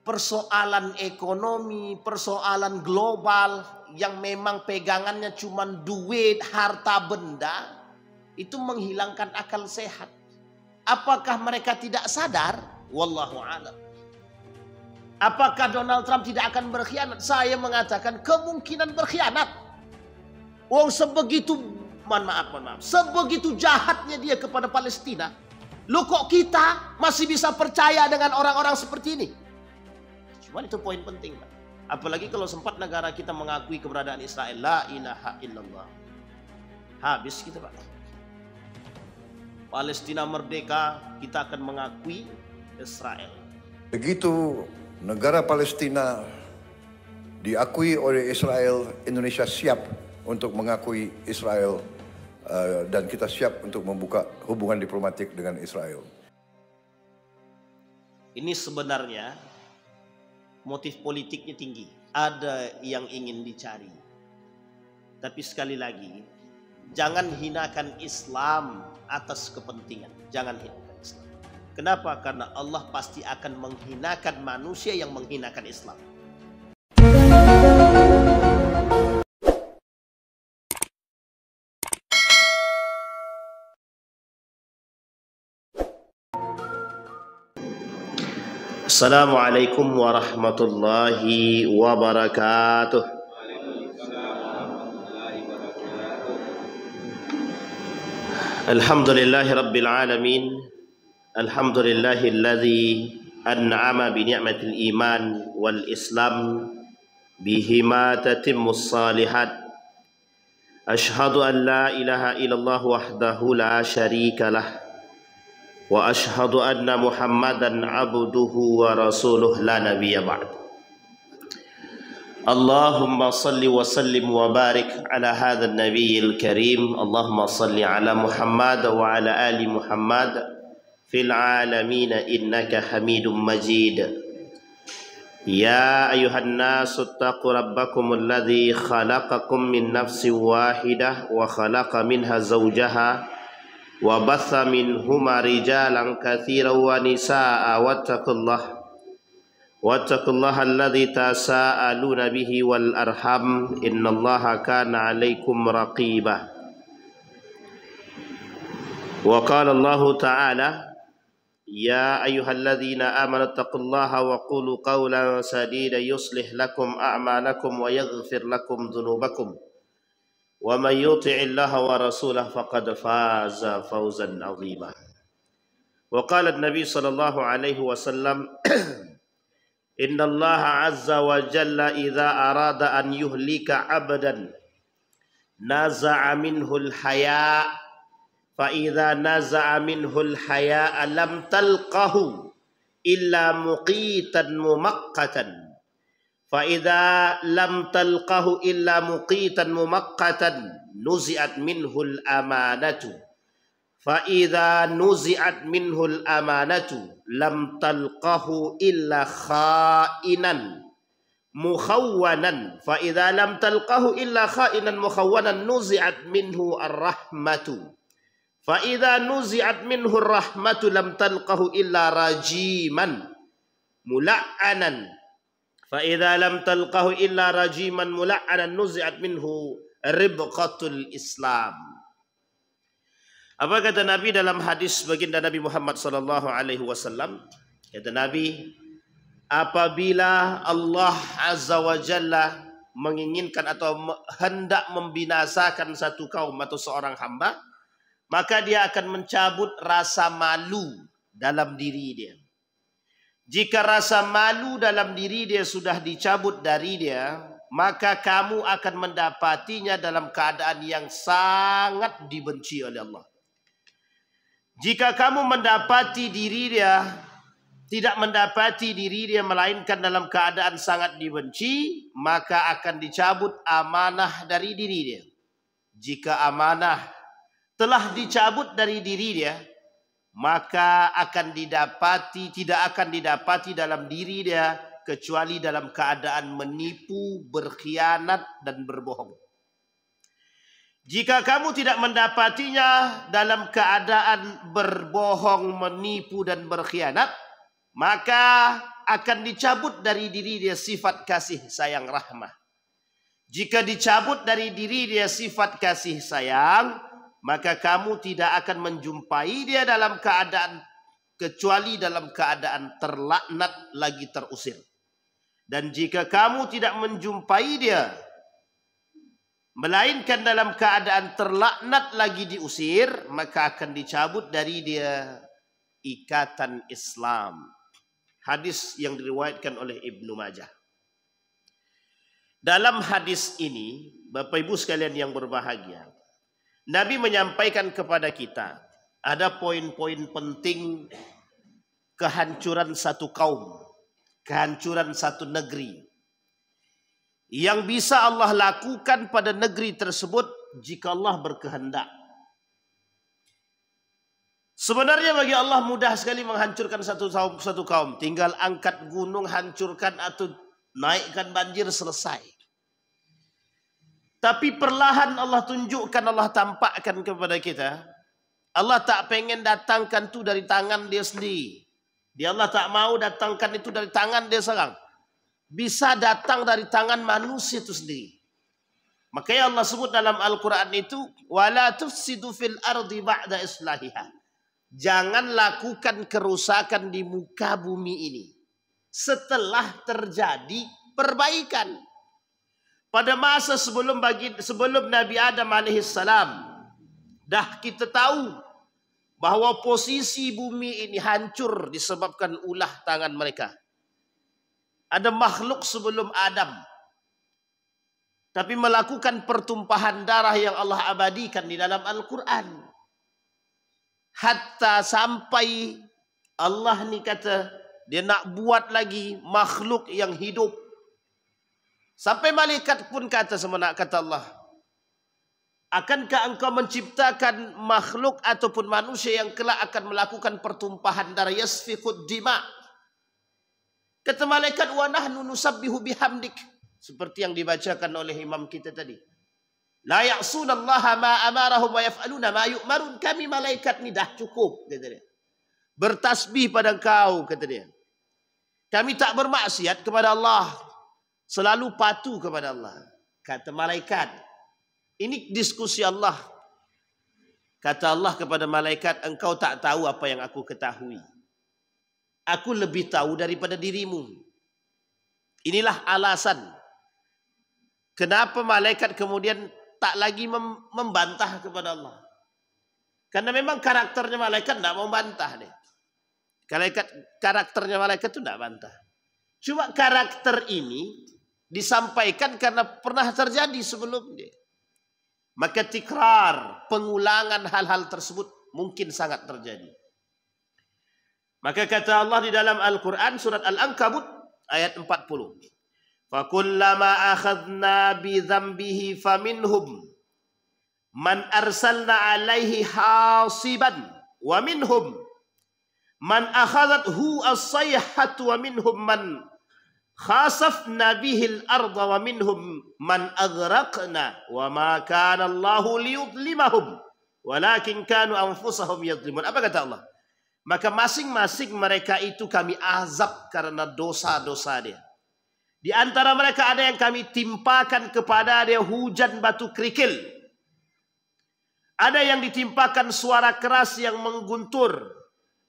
persoalan ekonomi, persoalan global yang memang pegangannya cuma duit, harta benda, itu menghilangkan akal sehat. Apakah mereka tidak sadar? Wallahu a'lam. Apakah Donald Trump tidak akan berkhianat? Saya mengatakan kemungkinan berkhianat. Wong sebegitu, mohon maaf, sebegitu jahatnya dia kepada Palestina. Lu kok kita masih bisa percaya dengan orang-orang seperti ini? Cuma itu poin penting, Pak. Apalagi kalau sempat negara kita mengakui keberadaan Israel. La ilaha illallah. Habis kita, Pak. Palestina merdeka, kita akan mengakui Israel. Begitu negara Palestina diakui oleh Israel, Indonesia siap untuk mengakui Israel dan kita siap untuk membuka hubungan diplomatik dengan Israel. Ini sebenarnya motif politiknya tinggi. Ada yang ingin dicari. Tapi sekali lagi, jangan hinakan Islam atas kepentingan. Jangan hinakan Islam. Kenapa? Karena Allah pasti akan menghinakan manusia yang menghinakan Islam. Assalamualaikum warahmatullahi wabarakatuh. Alhamdulillahi rabbil alamin. Alhamdulillahilladzi an'ama bi ni'matil iman wal islam bihima tatimmus salihat. Ashhadu an la ilaha illallah wahdahu la syarika lah. Wa ashhadu anna Muhammadan abduhu wa rasuluh la nabiyya ba'd. Allahumma salli wa sallim wa barik ala hadzal nabiyil karim. Allahumma salli ala Muhammad wa ala ali Muhammad fil alamin innaka Hamidum Majid. Ya ayuhan nasu taqu rabbakum alladhi khalaqakum min nafsin wahidah wa khalaqa minha zawjaha wa batha minhuma rijalan katsiran wa nisaa wattaqullaha alladzi tasaaluna bihi wal arham innallaha kana 'alaikum raqiba. Wa qala Allah ta'ala ya ayyuhalladzina amanu taqullaha wa qulu qawlan sadida yuslih lakum a'malakum wa yaghfir lakum dhunubakum. Wa man yuti'illaha wa rasulahu faqad faza fawzan 'azima. Wa qala an-nabi sallallahu alaihi wasallam innallaha 'azza wa jalla idza arada an yuhlika 'abdan naza'a minhu al-haya' fa idza naza'a minhu al-haya' lam talqahu illa muqitan mumaqqatan. Fa'idha lam talqahu illa muqitan mumaqqatan nuzi'at minhul amanatu. Fa'idha nuzi'at minhul amanatu lam talqahu illa kha'inan mukhawwanan. Fa'idha lam talqahu illa kha'inan mukhawwanan nuzi'at minhu ar-rahmatu. Fa'idha nuzi'at minhu ar-rahmatu lam talqahu illa rajiman mula'anan. Fa'idha lam talqahu illa rajiman mula'anan nuzi'at minhu ribqatul Islam. Apa kata Nabi dalam hadis baginda Nabi Muhammad sallallahu alaihi wasallam? Kata Nabi, apabila Allah azza wa jalla menginginkan atau hendak membinasakan satu kaum atau seorang hamba, maka dia akan mencabut rasa malu dalam diri dia. Jika rasa malu dalam diri dia sudah dicabut dari dia, maka kamu akan mendapatinya dalam keadaan yang sangat dibenci oleh Allah. Jika kamu mendapati diri dia, tidak mendapati diri dia melainkan dalam keadaan sangat dibenci, maka akan dicabut amanah dari diri dia. Jika amanah telah dicabut dari diri dia, maka tidak akan didapati dalam diri dia kecuali dalam keadaan menipu, berkhianat dan berbohong. Jika kamu tidak mendapatinya dalam keadaan berbohong, menipu dan berkhianat, maka akan dicabut dari diri dia sifat kasih sayang rahmah. Jika dicabut dari diri dia sifat kasih sayang, maka kamu tidak akan menjumpai dia dalam keadaan kecuali dalam keadaan terlaknat lagi terusir. Dan jika kamu tidak menjumpai dia melainkan dalam keadaan terlaknat lagi diusir, maka akan dicabut dari dia ikatan Islam. Hadis yang diriwayatkan oleh Ibnu Majah. Dalam hadis ini, Bapak Ibu sekalian yang berbahagia, Nabi menyampaikan kepada kita ada poin-poin penting kehancuran satu kaum, kehancuran satu negeri, yang bisa Allah lakukan pada negeri tersebut jika Allah berkehendak. Sebenarnya bagi Allah mudah sekali menghancurkan satu kaum. Tinggal angkat gunung, hancurkan atau naikkan banjir, selesai. Tapi perlahan Allah tunjukkan, Allah tampakkan kepada kita. Allah tak pengen datangkan itu dari tangan dia sendiri. Allah tak mau datangkan itu dari tangan dia seorang. Bisa datang dari tangan manusia itu sendiri. Makanya Allah sebut dalam Al-Quran itu, wala tufsidu fil ardi ba'da islahiha. Jangan lakukan kerusakan di muka bumi ini setelah terjadi perbaikan. Pada masa sebelum Nabi Adam alaihissalam, dah kita tahu bahwa posisi bumi ini hancur disebabkan ulah tangan mereka. Ada makhluk sebelum Adam, tapi melakukan pertumpahan darah yang Allah abadikan di dalam Al-Quran. Hatta sampai Allah ni kata, dia nak buat lagi makhluk yang hidup. Sampai malaikat pun kata kata Allah, akankah engkau menciptakan makhluk ataupun manusia yang kelak akan melakukan pertumpahan darah, yasfiqud dima? Kata malaikat, wa nahnu nusabbihu bihamdik. Seperti yang dibacakan oleh imam kita tadi. La ya'sunallaha ma amarahum wa yaf'aluna ma yu'marun. Kami malaikat ni dah cukup, kata dia. Bertasbih pada engkau, kata dia. Kami tak bermaksiat kepada Allah. Selalu patuh kepada Allah. Kata malaikat. Ini diskusi Allah. Kata Allah kepada malaikat, engkau tak tahu apa yang aku ketahui. Aku lebih tahu daripada dirimu. Inilah alasan kenapa malaikat kemudian tak lagi membantah kepada Allah. Karena memang karakternya malaikat tidak mau bantah. Karakternya malaikat itu tidak bantah. Cuma karakter ini disampaikan karena pernah terjadi sebelumnya. Maka tikrar, pengulangan hal-hal tersebut mungkin sangat terjadi. Maka kata Allah di dalam Al-Quran surat Al-Ankabut ayat 40. Fakullama akhadna bi dhanbihi faminhum man arsalna alaihi hasiban wa minhum man akhadathu as-sayhatu wa minhum man khasafna bihil arda wa minhum man aghraqna wa ma kana Allahu liyudlimahum walakin kanu anfusahum yadlimun. Apa kata Allah? Maka masing-masing mereka itu kami azab karena dosa-dosa dia. Di antara mereka ada yang kami timpakan kepada dia hujan batu kerikil. Ada yang ditimpakan suara keras yang mengguntur.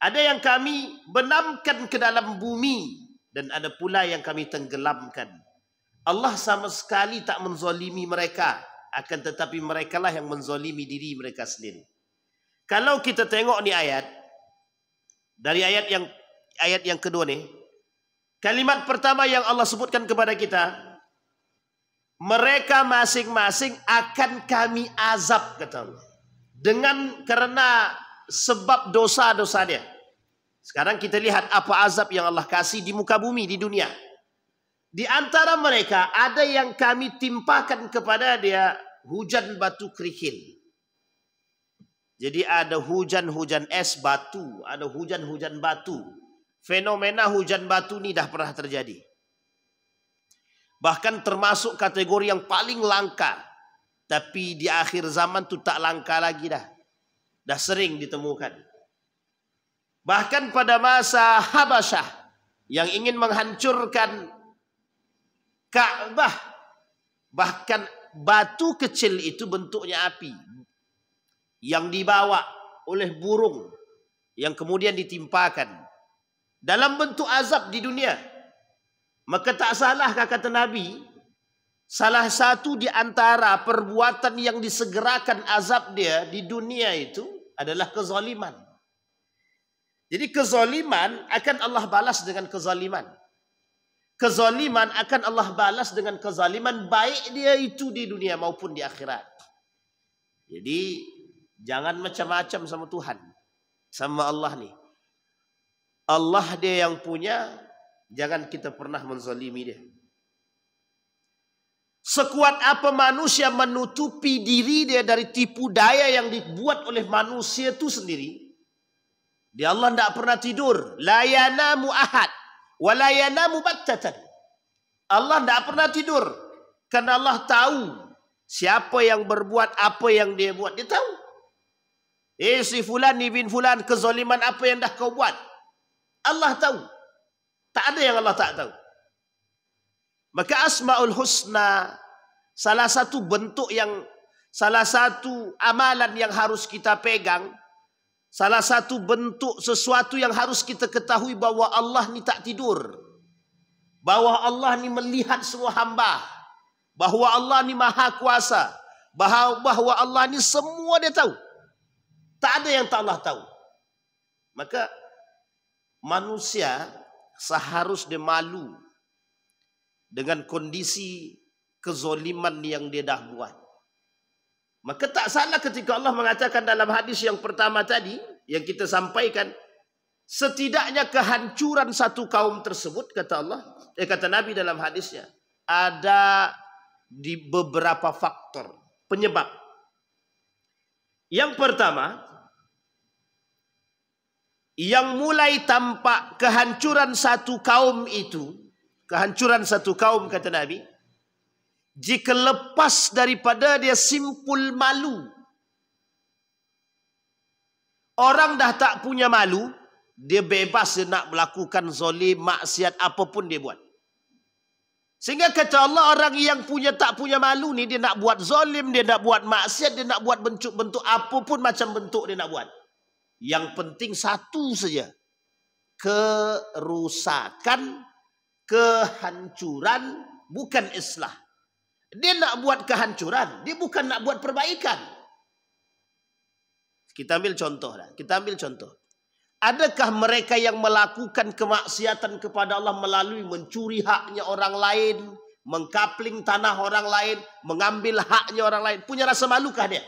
Ada yang kami benamkan ke dalam bumi. Dan ada pula yang kami tenggelamkan. Allah sama sekali tak menzalimi mereka. Akan tetapi merekalah yang menzalimi diri mereka sendiri. Kalau kita tengok ni ayat. Dari ayat yang kedua ni, kalimat pertama yang Allah sebutkan kepada kita, mereka masing-masing akan kami azab, kata Allah. Karena sebab dosa-dosa dia. Sekarang kita lihat apa azab yang Allah kasih di muka bumi, di dunia. Di antara mereka ada yang kami timpakan kepada dia hujan batu kerikil. Jadi ada hujan-hujan es batu, ada hujan-hujan batu. Fenomena hujan batu ni dah pernah terjadi. Bahkan termasuk kategori yang paling langka. Tapi di akhir zaman tu tak langka lagi dah. Dah sering ditemukan. Bahkan pada masa Habasyah, yang ingin menghancurkan Ka'bah. Bahkan batu kecil itu bentuknya api yang dibawa oleh burung yang kemudian ditimpakan dalam bentuk azab di dunia. Maka tak salahkah kata Nabi, salah satu di antara perbuatan yang disegerakan azab dia di dunia itu adalah kezaliman. Jadi kezaliman akan Allah balas dengan kezaliman. Kezaliman akan Allah balas dengan kezaliman, baik dia itu di dunia maupun di akhirat. Jadi jangan macam-macam sama Tuhan, sama Allah nih. Allah dia yang punya, jangan kita pernah menzalimi dia. Sekuat apa manusia menutupi diri dia dari tipu daya yang dibuat oleh manusia itu sendiri, dia Allah tidak pernah tidur. La yanamu ahad wa la yanamu battatan. Allah tidak pernah tidur karena Allah tahu siapa yang berbuat apa yang dia buat. Dia tahu. Si fulan bin fulan, kezaliman apa yang dah kau buat, Allah tahu. Tak ada yang Allah tak tahu. Maka Asmaul Husna, salah satu bentuk yang, salah satu amalan yang harus kita pegang, salah satu bentuk sesuatu yang harus kita ketahui bahwa Allah ni tak tidur, bahwa Allah ni melihat semua hamba, bahwa Allah ni maha kuasa, bahwa Allah ni semua dia tahu. Tak ada yang tak Allah tahu. Maka manusia seharusnya malu dengan kondisi kezoliman yang dia dah buat. Maka tak salah ketika Allah mengatakan dalam hadis yang pertama tadi yang kita sampaikan, setidaknya kehancuran satu kaum tersebut, kata Allah, kata Nabi dalam hadisnya, ada di beberapa faktor penyebab. Yang pertama, yang mulai tampak kehancuran satu kaum itu, kehancuran satu kaum kata Nabi, jika lepas daripada dia simpul malu. Orang dah tak punya malu, dia bebas dia nak melakukan zalim, maksiat apapun dia buat. Sehingga kata Allah, orang yang tak punya malu ni, dia nak buat zalim, dia nak buat maksiat, dia nak buat bentuk-bentuk apapun macam bentuk dia nak buat. Yang penting satu saja, kerusakan, kehancuran, bukan islah. Dia nak buat kehancuran, dia bukan nak buat perbaikan. Kita ambil contoh lah. Kita ambil contoh. Adakah mereka yang melakukan kemaksiatan kepada Allah melalui mencuri haknya orang lain, mengkapling tanah orang lain, mengambil haknya orang lain, punya rasa malukah dia?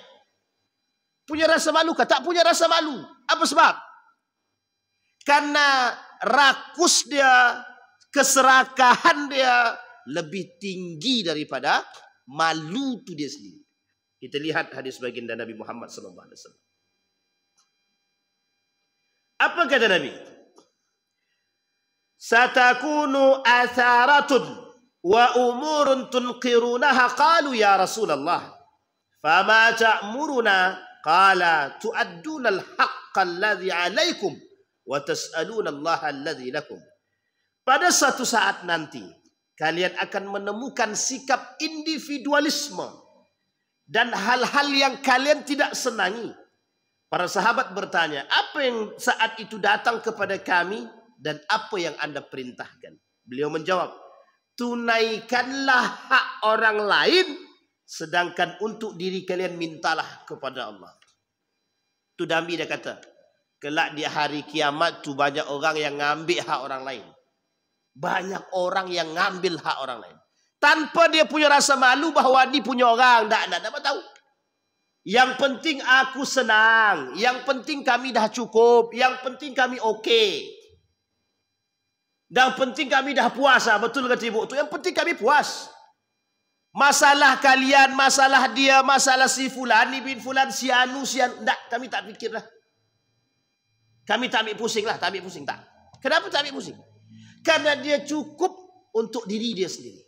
Punya rasa malukah? Tak punya rasa malu. Apa sebab? Karena rakus dia, keserakahan dia lebih tinggi daripada malu tu dia sendiri. Kita lihat hadis baginda Nabi Muhammad SAW. Apa kata Nabi? Satakunu atharatun wa umurun tunqirunaha. Qalu ya Rasulullah, fama ta'muruna? Qala tu'adduna al-haqqa alladhi 'alaikum wa tas'aluna Allah alladhi lakum. Pada suatu saat nanti kalian akan menemukan sikap individualisme dan hal-hal yang kalian tidak senangi. Para sahabat bertanya, apa yang saat itu datang kepada kami dan apa yang Anda perintahkan? Beliau menjawab, tunaikanlah hak orang lain, sedangkan untuk diri kalian mintalah kepada Allah. Tu Nabi dia kata, kelak di hari kiamat tu banyak orang yang ngambil hak orang lain. Banyak orang yang ngambil hak orang lain. Tanpa dia punya rasa malu bahawa dia punya orang. Tak dapat tahu. Yang penting aku senang. Yang penting kami dah cukup. Yang penting kami okey. Dan penting kami dah puas. Betul kata ibu tu. Yang penting kami puas. Masalah kalian, masalah dia, masalah si fulan, ni bin fulan, si anu, si anu. Tak, kami tak fikirlah. Kami tak ambil pusing lah. Tak ambil pusing. Tak. Kenapa tak ambil pusing? Karena dia cukup untuk diri dia sendiri.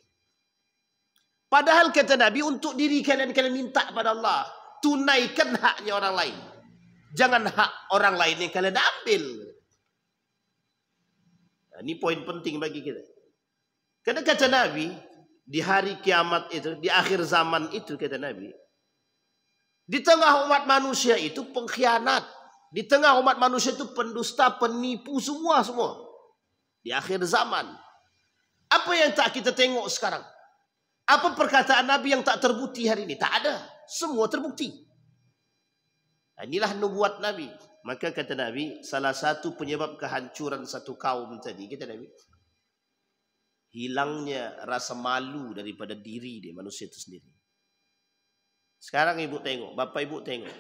Padahal kata Nabi, untuk diri kalian minta pada Allah. Tunaikan haknya orang lain. Jangan hak orang lain yang kalian ambil. Ini poin penting bagi kita. Karena kata Nabi, di hari kiamat itu, di akhir zaman itu kata Nabi, di tengah umat manusia itu pengkhianat, di tengah umat manusia itu pendusta, penipu, semua. Di akhir zaman. Apa yang tak kita tengok sekarang? Apa perkataan Nabi yang tak terbukti hari ini? Tak ada. Semua terbukti. Inilah nubuat Nabi. Maka kata Nabi, salah satu penyebab kehancuran satu kaum tadi, kata Nabi, hilangnya rasa malu daripada diri dia, manusia itu sendiri. Sekarang ibu tengok, bapak ibu tengok.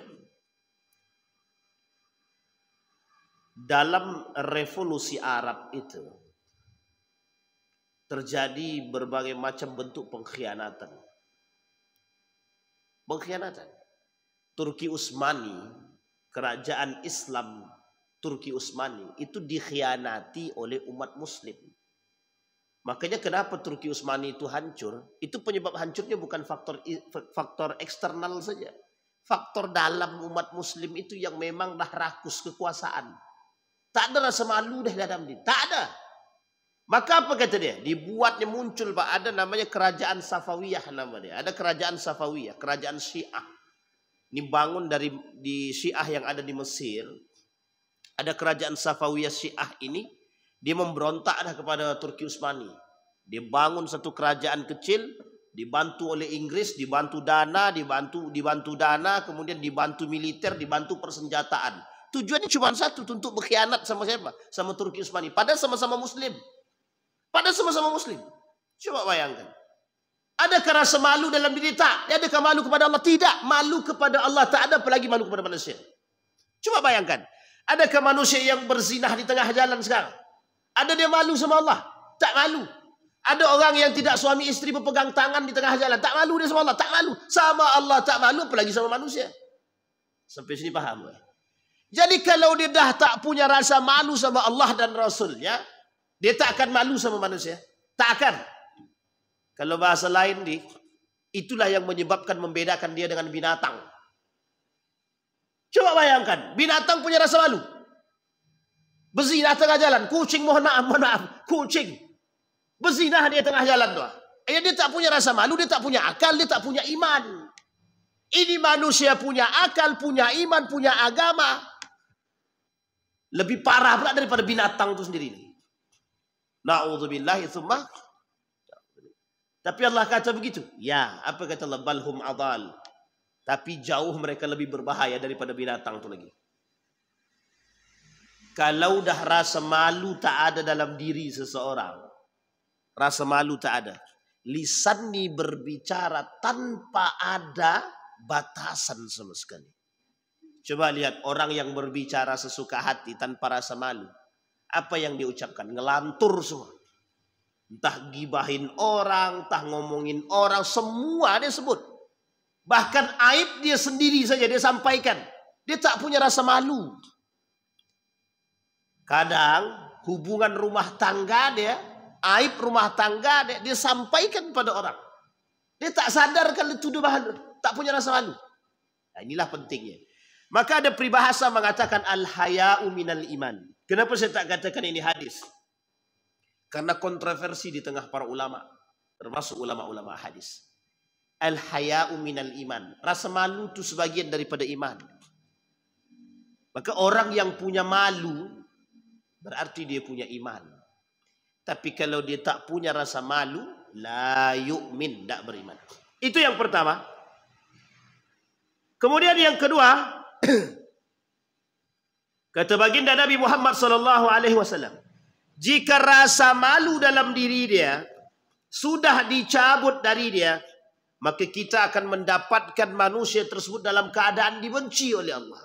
Dalam revolusi Arab itu terjadi berbagai macam bentuk pengkhianatan. Turki Utsmani, kerajaan Islam Turki Utsmani itu dikhianati oleh umat muslim. Makanya kenapa Turki Utsmani itu hancur? Itu penyebab hancurnya bukan faktor eksternal saja. Faktor dalam umat muslim itu yang memang dah rakus kekuasaan. Tak ada rasa malu dah dalam diri. Tak ada. Maka apa kata dia? Dibuatnya muncul, Pak, ada namanya kerajaan Safawiyah nama dia. Ada kerajaan Safawiyah, kerajaan Syiah. Ini bangun di Syiah yang ada di Mesir. Ada kerajaan Safawiyah Syiah ini, dia memberontak dah kepada Turki Utsmani. Dia bangun satu kerajaan kecil, dibantu oleh Inggris, dibantu dana, kemudian dibantu militer, dibantu persenjataan. Tujuannya cuma satu, untuk berkhianat sama siapa? Sama Turki Utsmani. Padahal sama-sama Muslim. Coba bayangkan. Adakah rasa malu dalam diri? Tak. Adakah malu kepada Allah? Tidak. Malu kepada Allah tak ada, apalagi malu kepada manusia. Coba bayangkan. Adakah manusia yang berzinah di tengah jalan sekarang? Ada dia malu sama Allah? Tak malu. Ada orang yang tidak suami istri berpegang tangan di tengah jalan. Tak malu dia sama Allah? Tak malu. Sama Allah tak malu, apalagi sama manusia. Sampai sini paham? Jadi kalau dia dah tak punya rasa malu sama Allah dan Rasulnya, dia tak akan malu sama manusia. Tak akan. Kalau bahasa lain, itulah yang menyebabkan membedakan dia dengan binatang. Coba bayangkan, binatang punya rasa malu. Berzinah tengah jalan, kucing, mohon maaf, kucing. Berzinah dia tengah jalan tuh. Dia tak punya rasa malu, dia tak punya akal, dia tak punya iman. Ini manusia punya akal, punya iman, punya agama. Lebih parah pula daripada binatang itu sendiri. Na'udzubillahi tsumma. Tapi Allah kata begitu. Ya, apa kata Allah? Balhum adal. Tapi jauh mereka lebih berbahaya daripada binatang itu lagi. Kalau dah rasa malu tak ada dalam diri seseorang, rasa malu tak ada, lisan ni berbicara tanpa ada batasan sama sekali. Coba lihat orang yang berbicara sesuka hati tanpa rasa malu. Apa yang dia ucapkan? Ngelantur semua. Entah gibahin orang, entah ngomongin orang, semua dia sebut. Bahkan aib dia sendiri saja dia sampaikan. Dia tak punya rasa malu. Kadang hubungan rumah tangga dia, aib rumah tangga dia sampaikan pada orang. Dia tak sadar kalau itu tak punya rasa malu. Nah, inilah pentingnya. Maka ada peribahasa mengatakan al-haya'u minal iman. Kenapa saya tak katakan ini hadis? Karena kontroversi di tengah para ulama, termasuk ulama-ulama hadis. Al-haya'u minal iman. Rasa malu itu sebagian daripada iman. Maka orang yang punya malu berarti dia punya iman. Tapi kalau dia tak punya rasa malu, la yu'min, tak beriman. Itu yang pertama. Kemudian yang kedua, kata baginda Nabi Muhammad SAW, jika rasa malu dalam diri dia sudah dicabut dari dia, maka kita akan mendapatkan manusia tersebut dalam keadaan dibenci oleh Allah.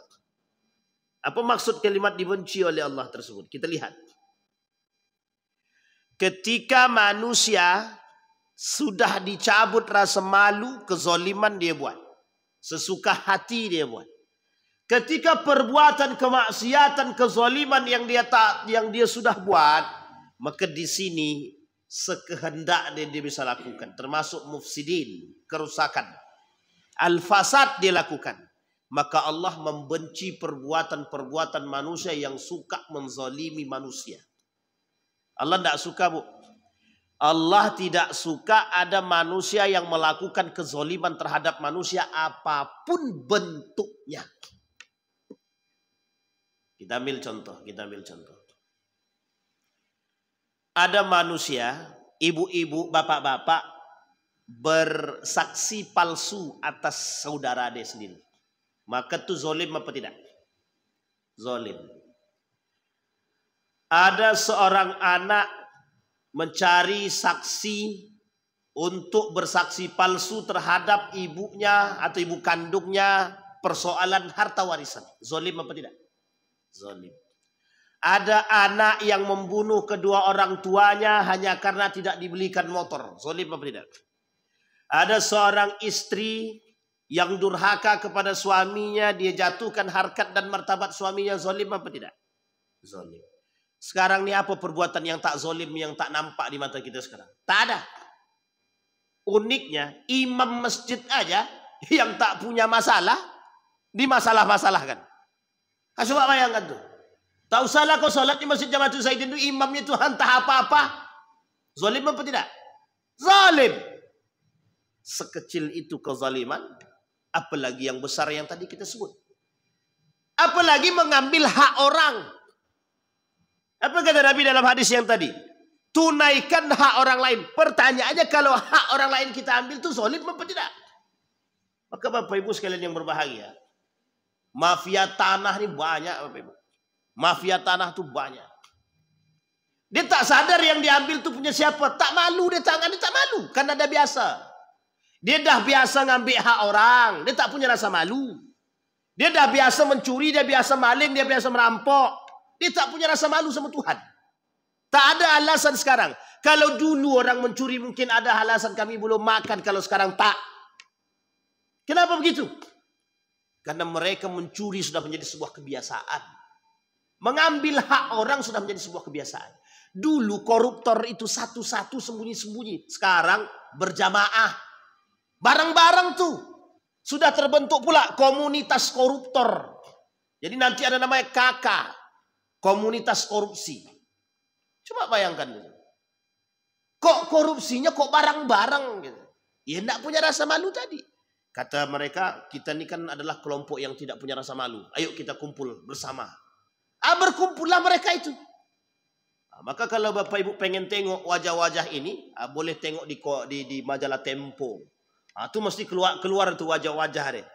Apa maksud kalimat dibenci oleh Allah tersebut? Kita lihat. Ketika manusia sudah dicabut rasa malu, kezaliman dia buat. Sesuka hati dia buat. Ketika perbuatan kemaksiatan, kezaliman yang dia sudah buat, maka di sini sekehendak dia bisa lakukan, termasuk mufsidin, kerusakan, al-fasad dia lakukan. Maka Allah membenci perbuatan-perbuatan manusia yang suka menzalimi manusia. Allah tidak suka, Bu. Allah tidak suka ada manusia yang melakukan kezoliman terhadap manusia apapun bentuknya. Kita ambil contoh. Ada manusia, ibu-ibu, bapak-bapak bersaksi palsu atas saudara dia sendiri. Maka itu zolim apa tidak? Zolim. Ada seorang anak mencari saksi untuk bersaksi palsu terhadap ibunya atau ibu kandungnya persoalan harta warisan. Zolim apa tidak? Zolim. Ada anak yang membunuh kedua orang tuanya hanya karena tidak dibelikan motor. Zolim apa tidak? Ada seorang istri yang durhaka kepada suaminya, dia jatuhkan harkat dan martabat suaminya. Zolim apa tidak? Zolim. Sekarang ini apa perbuatan yang tak zolim, yang tak nampak di mata kita sekarang? Tak ada. Uniknya, imam masjid aja yang tak punya masalah, dimasalah-masalahkan. Coba bayangkan tuh. Tak usahlah kau sholat di masjid Jamatul Zaidin itu, imamnya itu entah apa-apa. Zolim apa tidak? Zalim. Sekecil itu kezaliman, apalagi yang besar yang tadi kita sebut. Apalagi mengambil hak orang. Apa kata Nabi dalam hadis yang tadi? Tunaikan hak orang lain. Pertanyaannya, kalau hak orang lain kita ambil itu zalim apa tidak? Maka Bapak Ibu sekalian yang berbahagia, mafia tanah ini banyak, Bapak Ibu. Mafia tanah itu banyak. Dia tak sadar yang diambil itu punya siapa. Tak malu dia tangan, dia tak malu. Karena dah biasa. Dia dah biasa ngambil hak orang. Dia tak punya rasa malu. Dia dah biasa mencuri, dia biasa maling, dia biasa merampok. Dia tak punya rasa malu sama Tuhan. Tak ada alasan sekarang. Kalau dulu orang mencuri mungkin ada alasan, kami belum makan. Kalau sekarang tak. Kenapa begitu? Karena mereka mencuri sudah menjadi sebuah kebiasaan. Mengambil hak orang sudah menjadi sebuah kebiasaan. Dulu koruptor itu satu-satu sembunyi-sembunyi. Sekarang berjamaah. Bareng-bareng tuh. Sudah terbentuk pula komunitas koruptor. Jadi nanti ada namanya KK. Komunitas korupsi. Coba bayangkan. Kok korupsinya kok bareng-bareng gitu. Ya enggak punya rasa malu tadi. Kata mereka, kita ini kan adalah kelompok yang tidak punya rasa malu. Ayo kita kumpul bersama. Berkumpullah mereka itu. Maka kalau Bapak Ibu pengen tengok wajah-wajah ini, boleh tengok di majalah Tempo. Itu mesti keluar tuh wajah-wajah deh.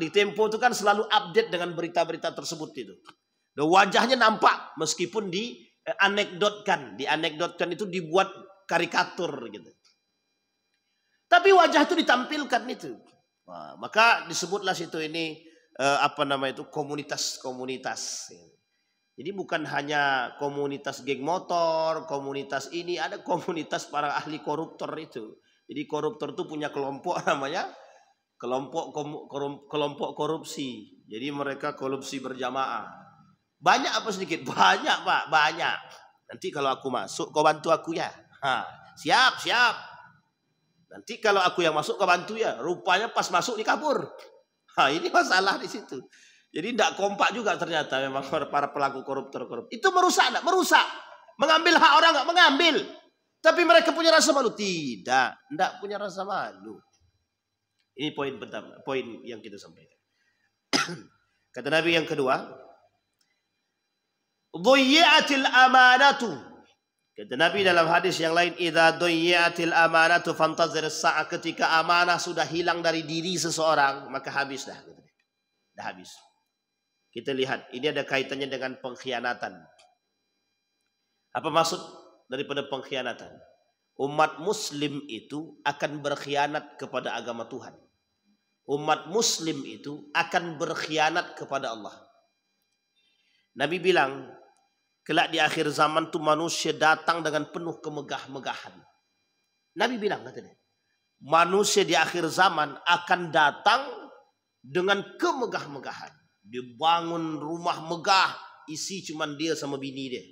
Di Tempo itu kan selalu update dengan berita-berita tersebut itu. Wajahnya nampak meskipun dianekdotkan. Dianekdotkan itu dibuat karikatur gitu. Tapi wajah itu ditampilkan itu. Maka disebutlah situ ini komunitas-komunitas. Jadi bukan hanya komunitas geng motor, komunitas ini, ada komunitas para ahli koruptor itu. Jadi koruptor itu punya kelompok namanya kelompok korupsi. Jadi mereka korupsi berjamaah. Banyak apa sedikit? Banyak, Pak, banyak. Nanti kalau aku masuk, kau bantu aku ya. Siap. Nanti kalau aku yang masuk, kau bantu ya. Rupanya pas masuk dikabur. Ini masalah di situ. Jadi tidak kompak juga ternyata memang para pelaku koruptor. Itu merusak, enggak? Merusak. Mengambil hak orang enggak? Mengambil. Tapi mereka punya rasa malu? Tidak. Tidak punya rasa malu. Ini poin pertama. Poin yang kita sampaikan. Kata Nabi yang kedua. Dhuyyatil amanatu. Kata Nabi dalam hadis yang lain. Idza dhuyyatil amanatu fantazir as-sa'ah. Ketika amanah sudah hilang dari diri seseorang. Maka habis dah. Dah habis. Kita lihat, ini ada kaitannya dengan pengkhianatan. Apa maksud daripada pengkhianatan? Umat muslim itu akan berkhianat kepada agama Tuhan. Umat muslim itu akan berkhianat kepada Allah. Nabi bilang, kelak di akhir zaman tuh manusia datang dengan penuh kemegah-megahan. Nabi bilang katanya, manusia di akhir zaman akan datang dengan kemegah-megahan. Dibangun rumah megah, isi cuman dia sama bini dia.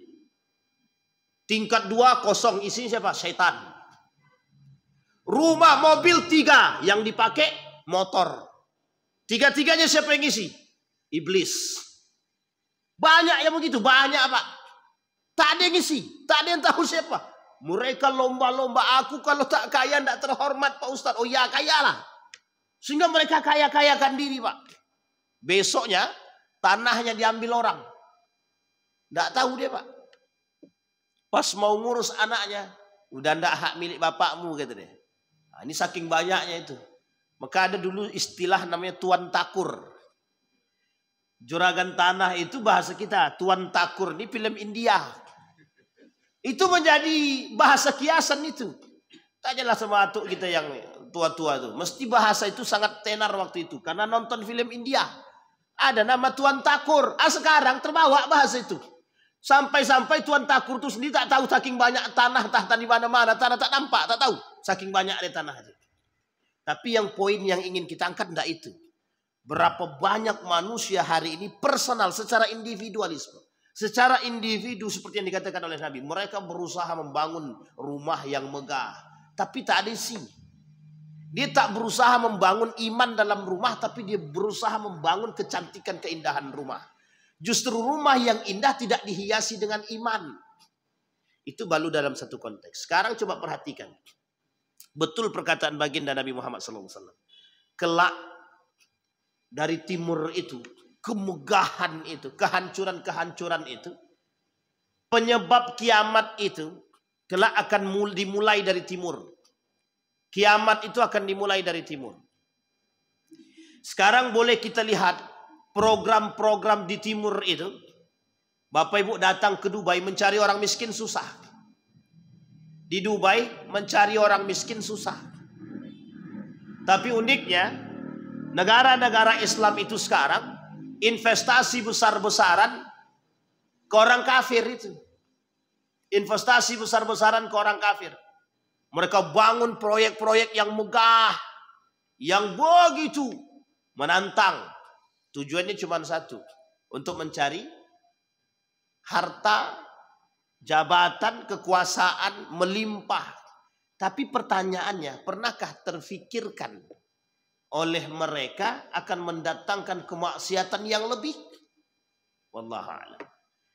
Tingkat 2 kosong, isi siapa? Syaitan. Rumah mobil 3, yang dipakai motor. 3-tiganya siapa yang isi? Iblis. Banyak yang begitu, banyak Pak. Tak ada yang isi, tak ada yang tahu siapa. Mereka lomba-lomba, aku kalau tak kaya tidak terhormat Pak Ustadz. Oh ya kayalah. Sehingga mereka kaya-kayakan diri Pak. Besoknya tanahnya diambil orang. Tidak tahu dia Pak. Pas mau ngurus anaknya, udah ndak hak milik bapakmu kata dia. Nah, ini saking banyaknya itu. Maka ada dulu istilah namanya tuan takur. Juragan tanah itu bahasa kita. Tuan takur ini film India. Itu menjadi bahasa kiasan itu. Tanyalah sama atuk kita yang tua-tua itu. Mesti bahasa itu sangat tenar waktu itu. Karena nonton film India. Ada nama tuan takur. Sekarang terbawa bahasa itu. Sampai-sampai Tuan Takur itu sendiri tak tahu saking banyak tanah tahta di mana-mana. Tanah tak nampak, tak tahu. Saking banyak ada tanah. Tapi yang poin yang ingin kita angkat tidak itu. Berapa banyak manusia hari ini personal secara individualisme. Secara individu seperti yang dikatakan oleh Nabi. Mereka berusaha membangun rumah yang megah. Tapi tak ada isi. Dia tak berusaha membangun iman dalam rumah. Tapi dia berusaha membangun kecantikan keindahan rumah. Justru rumah yang indah tidak dihiasi dengan iman. Itu baru dalam satu konteks. Sekarang coba perhatikan. Betul perkataan baginda Nabi Muhammad SAW. Kelak dari timur itu, kemegahan itu, kehancuran-kehancuran itu, penyebab kiamat itu, kelak akan dimulai dari timur. Kiamat itu akan dimulai dari timur. Sekarang boleh kita lihat program-program di timur itu. Bapak Ibu datang ke Dubai mencari orang miskin susah. Di Dubai mencari orang miskin susah. Tapi uniknya negara-negara Islam itu sekarang investasi besar-besaran ke orang kafir itu. Investasi besar-besaran ke orang kafir. Mereka bangun proyek-proyek yang megah, yang begitu menantang. Tujuannya cuma satu, untuk mencari harta, jabatan, kekuasaan melimpah. Tapi pertanyaannya, pernahkah terfikirkan oleh mereka akan mendatangkan kemaksiatan yang lebih? Wallahu a'lam.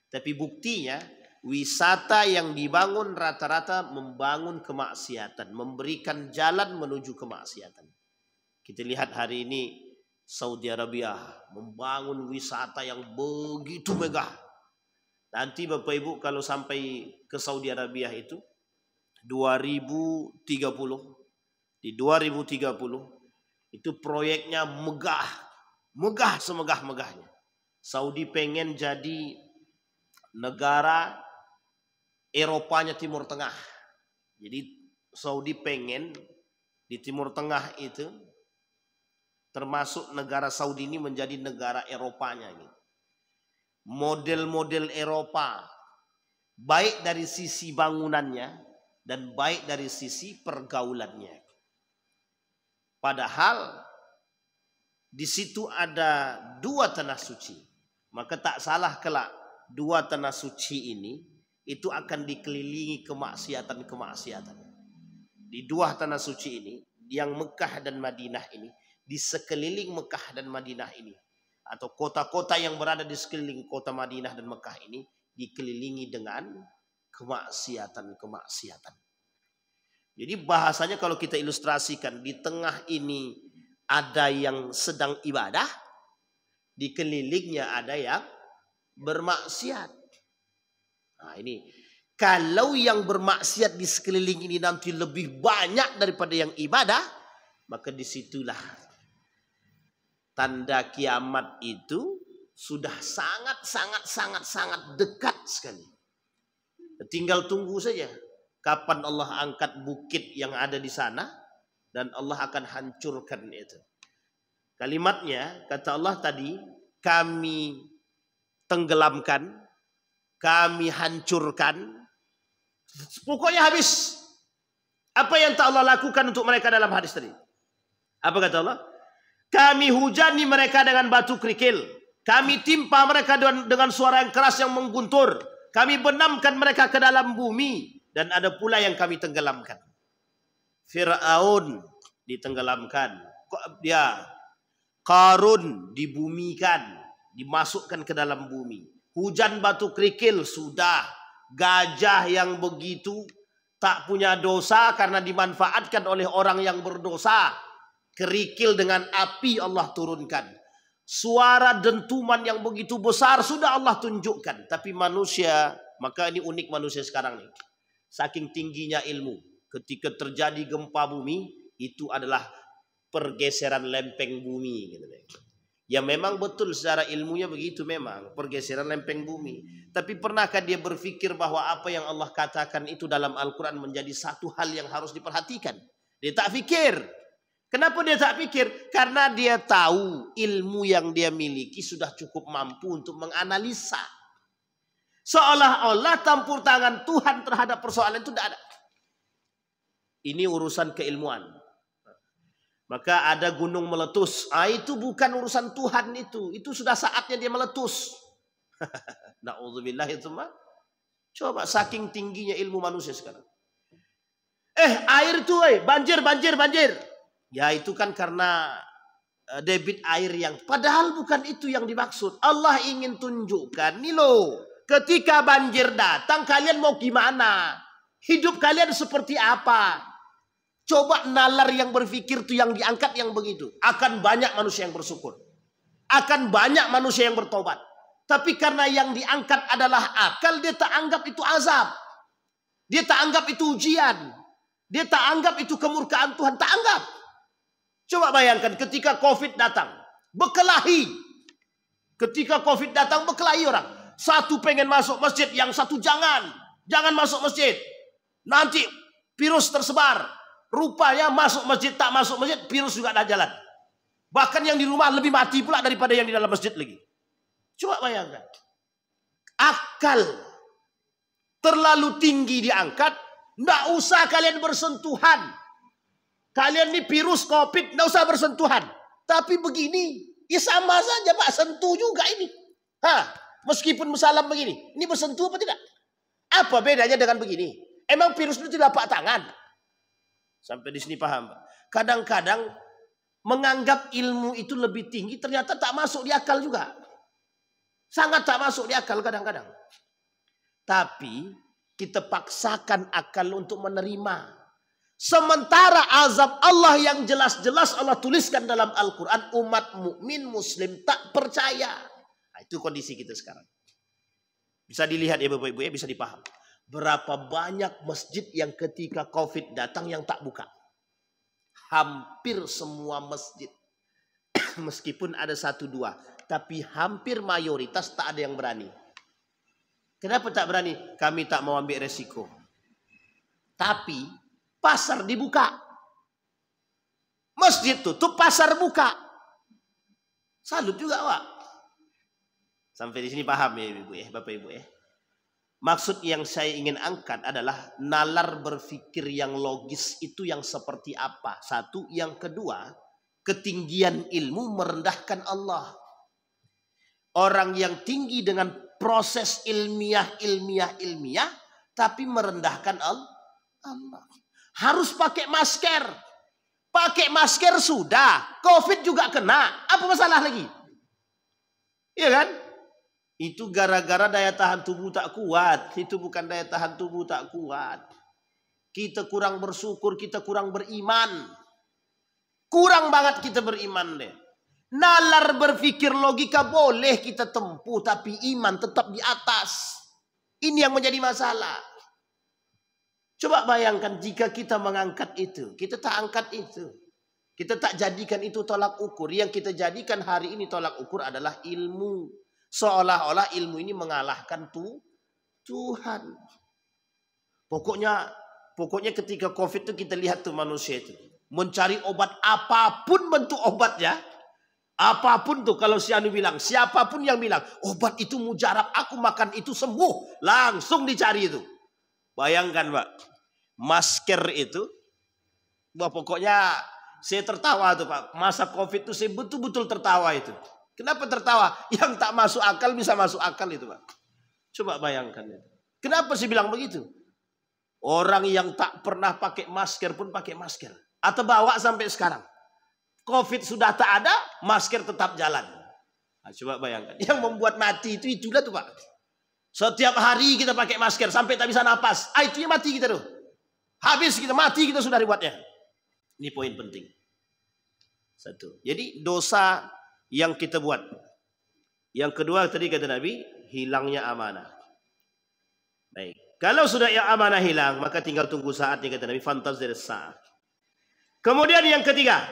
Tapi buktinya, wisata yang dibangun rata-rata membangun kemaksiatan, memberikan jalan menuju kemaksiatan. Kita lihat hari ini Saudi Arabia membangun wisata yang begitu megah. Nanti Bapak Ibu kalau sampai ke Saudi Arabia itu 2030, di 2030 itu proyeknya megah, megah semegah-megahnya. Saudi pengen jadi negara Eropanya Timur Tengah. Jadi Saudi pengen di Timur Tengah itu, termasuk negara Saudi ini menjadi negara Eropanya gitu. Model-model Eropa, baik dari sisi bangunannya dan baik dari sisi pergaulannya. Padahal di situ ada dua tanah suci. Maka tak salah kelak dua tanah suci ini itu akan dikelilingi kemaksiatan-kemaksiatan. Di dua tanah suci ini, yang Mekah dan Madinah ini, di sekeliling Mekah dan Madinah ini, atau kota-kota yang berada di sekeliling kota Madinah dan Mekah ini, dikelilingi dengan kemaksiatan-kemaksiatan. Jadi bahasanya kalau kita ilustrasikan, di tengah ini ada yang sedang ibadah, di kelilingnya ada yang bermaksiat. Nah ini, kalau yang bermaksiat di sekeliling ini nanti lebih banyak daripada yang ibadah, maka disitulah tanda kiamat itu sudah sangat dekat sekali. Tinggal tunggu saja kapan Allah angkat bukit yang ada di sana dan Allah akan hancurkan itu. Kalimatnya kata Allah tadi, kami tenggelamkan, kami hancurkan. Pokoknya habis. Apa yang tak Allah lakukan untuk mereka dalam hadis tadi? Apa kata Allah? Kami hujani mereka dengan batu kerikil. Kami timpa mereka dengan suara yang keras yang mengguntur. Kami benamkan mereka ke dalam bumi. Dan ada pula yang kami tenggelamkan. Fir'aun ditenggelamkan. Dia Qarun dibumikan, dimasukkan ke dalam bumi. Hujan batu kerikil sudah. Gajah yang begitu tak punya dosa karena dimanfaatkan oleh orang yang berdosa. Kerikil dengan api Allah turunkan. Suara dentuman yang begitu besar sudah Allah tunjukkan. Tapi manusia, maka ini unik manusia sekarang nih. Saking tingginya ilmu. Ketika terjadi gempa bumi, itu adalah pergeseran lempeng bumi. Gitu. Ya memang betul secara ilmunya begitu memang. Pergeseran lempeng bumi. Tapi pernahkah dia berpikir bahwa apa yang Allah katakan itu dalam Al-Quran menjadi satu hal yang harus diperhatikan? Dia tak pikir. Kenapa dia tak pikir? Karena dia tahu ilmu yang dia miliki sudah cukup mampu untuk menganalisa. Seolah-olah campur tangan Tuhan terhadap persoalan itu tidak ada. Ini urusan keilmuan. Maka ada gunung meletus. Itu bukan urusan Tuhan itu. Itu sudah saatnya dia meletus. Na'udzubillah itu mah. Coba saking tingginya ilmu manusia sekarang. Air itu banjir. Ya itu kan karena debit air yang. Padahal bukan itu yang dimaksud. Allah ingin tunjukkan. Nih loh. Ketika banjir datang kalian mau gimana? Hidup kalian seperti apa? Coba nalar yang berpikir tuh yang diangkat yang begitu. Akan banyak manusia yang bersyukur. Akan banyak manusia yang bertobat. Tapi karena yang diangkat adalah akal, dia tak anggap itu azab. Dia tak anggap itu ujian. Dia tak anggap itu kemurkaan Tuhan. Tak anggap. Coba bayangkan ketika COVID datang. Bekelahi. Ketika COVID datang bekelahi orang. Satu pengen masuk masjid, yang satu jangan. Jangan masuk masjid. Nanti virus tersebar. Rupanya masuk masjid, tak masuk masjid, virus juga ada jalan. Bahkan yang di rumah lebih mati pula daripada yang di dalam masjid lagi. Coba bayangkan. Akal terlalu tinggi diangkat, nggak usah kalian bersentuhan. Kalian ini virus COVID, nggak usah bersentuhan. Tapi begini, ya sama saja Pak, sentuh juga ini. Meskipun salam begini, ini bersentuh apa tidak? Apa bedanya dengan begini? Emang virus itu tidak telapak tangan? Sampai di sini paham. Kadang-kadang menganggap ilmu itu lebih tinggi ternyata tak masuk di akal juga. Sangat tak masuk di akal kadang-kadang. Tapi kita paksakan akal untuk menerima. Sementara azab Allah yang jelas-jelas Allah tuliskan dalam Al-Quran, umat mukmin muslim tak percaya. Nah, itu kondisi kita sekarang. Bisa dilihat ya Bapak Ibu ya, bisa dipaham. Berapa banyak masjid yang ketika COVID datang yang tak buka. Hampir semua masjid. Meskipun ada 1-2. Tapi hampir mayoritas tak ada yang berani. Kenapa tak berani? Kami tak mau ambil resiko. Tapi pasar dibuka. Masjid tutup, pasar buka. Salut juga Pak. Sampai di sini paham ya Ibu ya, Bapak Ibu ya. Maksud yang saya ingin angkat adalah nalar berpikir yang logis itu yang seperti apa. Satu, yang kedua, ketinggian ilmu merendahkan Allah. Orang yang tinggi dengan proses ilmiah, tapi merendahkan Allah. Harus pakai masker. Pakai masker sudah, COVID juga kena. Apa masalah lagi? Iya kan? Itu gara-gara daya tahan tubuh tak kuat. Itu bukan daya tahan tubuh tak kuat. Kita kurang bersyukur, kita kurang beriman. Kurang banget kita beriman deh. Nalar berpikir logika boleh kita tempuh, tapi iman tetap di atas. Ini yang menjadi masalah. Coba bayangkan jika kita mengangkat itu. Kita tak angkat itu. Kita tak jadikan itu tolak ukur. Yang kita jadikan hari ini tolak ukur adalah ilmu. Seolah-olah ilmu ini mengalahkan Tuhan. Pokoknya ketika COVID itu kita lihat tuh manusia itu. Mencari obat apapun bentuk obatnya. Apapun tuh kalau si Anu bilang. Siapapun yang bilang. Obat itu mujarab. Aku makan itu sembuh. Langsung dicari itu. Bayangkan Pak. Masker itu. Wah pokoknya saya tertawa tuh Pak. Masa COVID itu saya betul-betul tertawa itu. Kenapa tertawa? Yang tak masuk akal bisa masuk akal itu Pak. Coba bayangkan itu. Kenapa sih bilang begitu? Orang yang tak pernah pakai masker pun pakai masker. Atau bawa sampai sekarang. COVID sudah tak ada, masker tetap jalan. Nah, coba bayangkan. Yang membuat mati itu itulah tuh Pak. Setiap hari kita pakai masker sampai tak bisa napas. Itu yang mati kita tuh. Habis kita mati kita sudah riwayatnya. Ini poin penting. Satu. Jadi dosa yang kita buat. Yang kedua tadi kata Nabi, hilangnya amanah. Baik. Kalau sudah yang amanah hilang, maka tinggal tunggu saatnya kata Nabi, fantazir saat. Kemudian yang ketiga,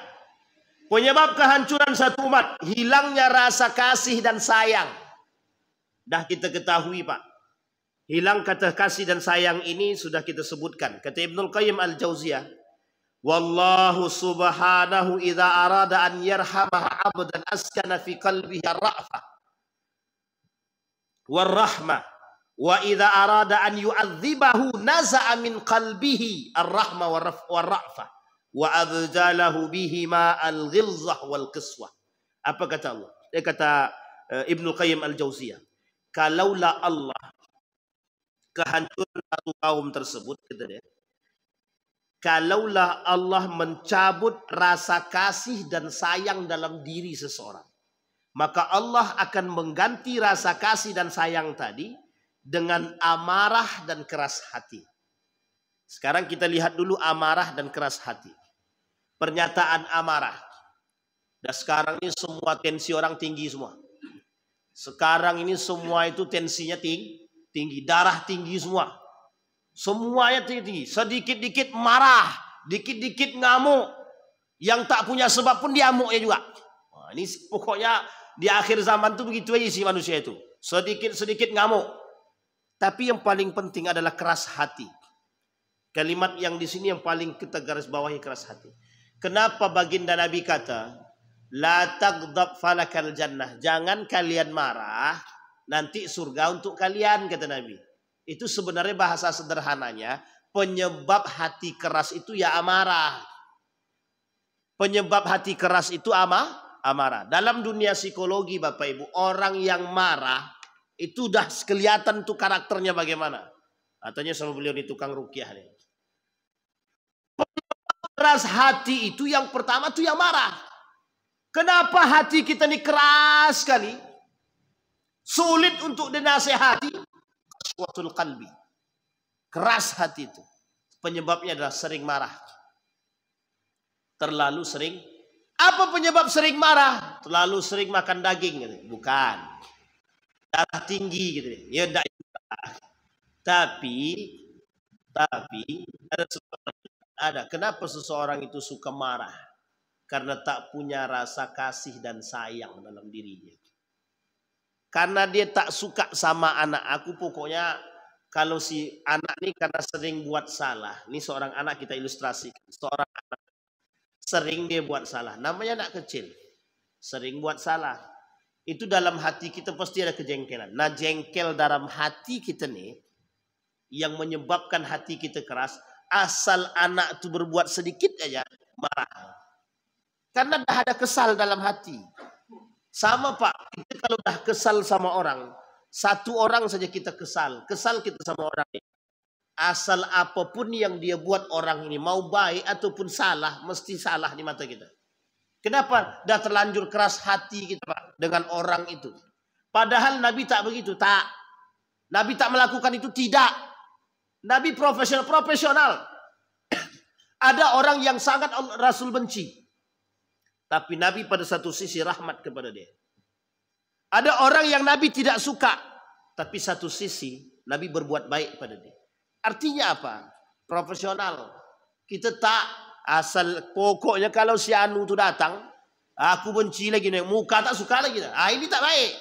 penyebab kehancuran satu umat, hilangnya rasa kasih dan sayang. Dah kita ketahui Pak. Hilang kata kasih dan sayang ini sudah kita sebutkan. Kata Ibnul Qayyim Al-Jauziyah, wallahu subhanahu idza arada an yarhamah abdan askana fi qalbihi ar-ra'fah war-rahmah wa idza arada an yu'adzibahu naza'a min qalbihi ar-rahmah war-ra'fah wa abdalahu bihima al-ghilzah wal-qiswah. Apa kata Allah? Kata Ibnul Qayyim Al-Jauziyah, kalaulah Allah kehancuran satu kaum tersebut, kata dia, kalaulah Allah mencabut rasa kasih dan sayang dalam diri seseorang, maka Allah akan mengganti rasa kasih dan sayang tadi dengan amarah dan keras hati. Sekarang kita lihat dulu amarah dan keras hati. Pernyataan amarah. Dan sekarang ini semua tensi orang tinggi semua. Sekarang ini semua itu tensinya tinggi, darah tinggi semua. Semuanya tinggi. Sedikit-dikit marah, dikit-dikit ngamuk. Yang tak punya sebab pun dia amuk ya juga. Nah, ini pokoknya di akhir zaman tuh begitu aja sih manusia itu. Sedikit-sedikit ngamuk. Tapi yang paling penting adalah keras hati. Kalimat yang di sini yang paling kita garis bawahi, keras hati. Kenapa baginda Nabi kata, la taghdab falakal jannah. Jangan kalian marah, nanti surga untuk kalian, kata Nabi. Itu sebenarnya bahasa sederhananya, penyebab hati keras itu ya amarah. Penyebab hati keras itu amarah. Dalam dunia psikologi Bapak Ibu, orang yang marah itu udah kelihatan tuh karakternya bagaimana. Katanya sama beliau di tukang rukyah nih. Keras hati itu yang pertama tuh yang marah. Kenapa hati kita ini keras sekali? Sulit untuk dinasehati. Qaswatul qalbi. Keras hati itu. Penyebabnya adalah sering marah. Terlalu sering. Apa penyebab sering marah? Terlalu sering makan daging. Bukan. Darah tinggi gitu. Ya enggak. Tapi ada kenapa seseorang itu suka marah? Karena tak punya rasa kasih dan sayang dalam dirinya. Karena dia tak suka sama anak aku, pokoknya kalau si anak ini karena sering buat salah. Ini seorang anak kita ilustrasikan. Seorang anak sering dia buat salah. Namanya anak kecil. Sering buat salah. Itu dalam hati kita pasti ada kejengkelan. Nah, jengkel dalam hati kita nih yang menyebabkan hati kita keras. Asal anak itu berbuat sedikit aja marah. Karena dah ada kesal dalam hati. Sama Pak, kita kalau dah kesal sama orang, satu orang saja kita kesal kita sama orang ini. Asal apapun yang dia buat orang ini, mau baik ataupun salah, mesti salah di mata kita. Kenapa? Dah terlanjur keras hati kita Pak dengan orang itu. Padahal Nabi tak begitu, tak. Nabi tak melakukan itu, tidak. Nabi profesional. Ada orang yang sangat Rasul benci. Tapi Nabi pada satu sisi rahmat kepada dia. Ada orang yang Nabi tidak suka. Tapi satu sisi Nabi berbuat baik pada dia. Artinya apa? Profesional. Kita tak asal pokoknya kalau si Anu itu datang, aku benci lagi nih, muka tak suka lagi. Ini tak baik.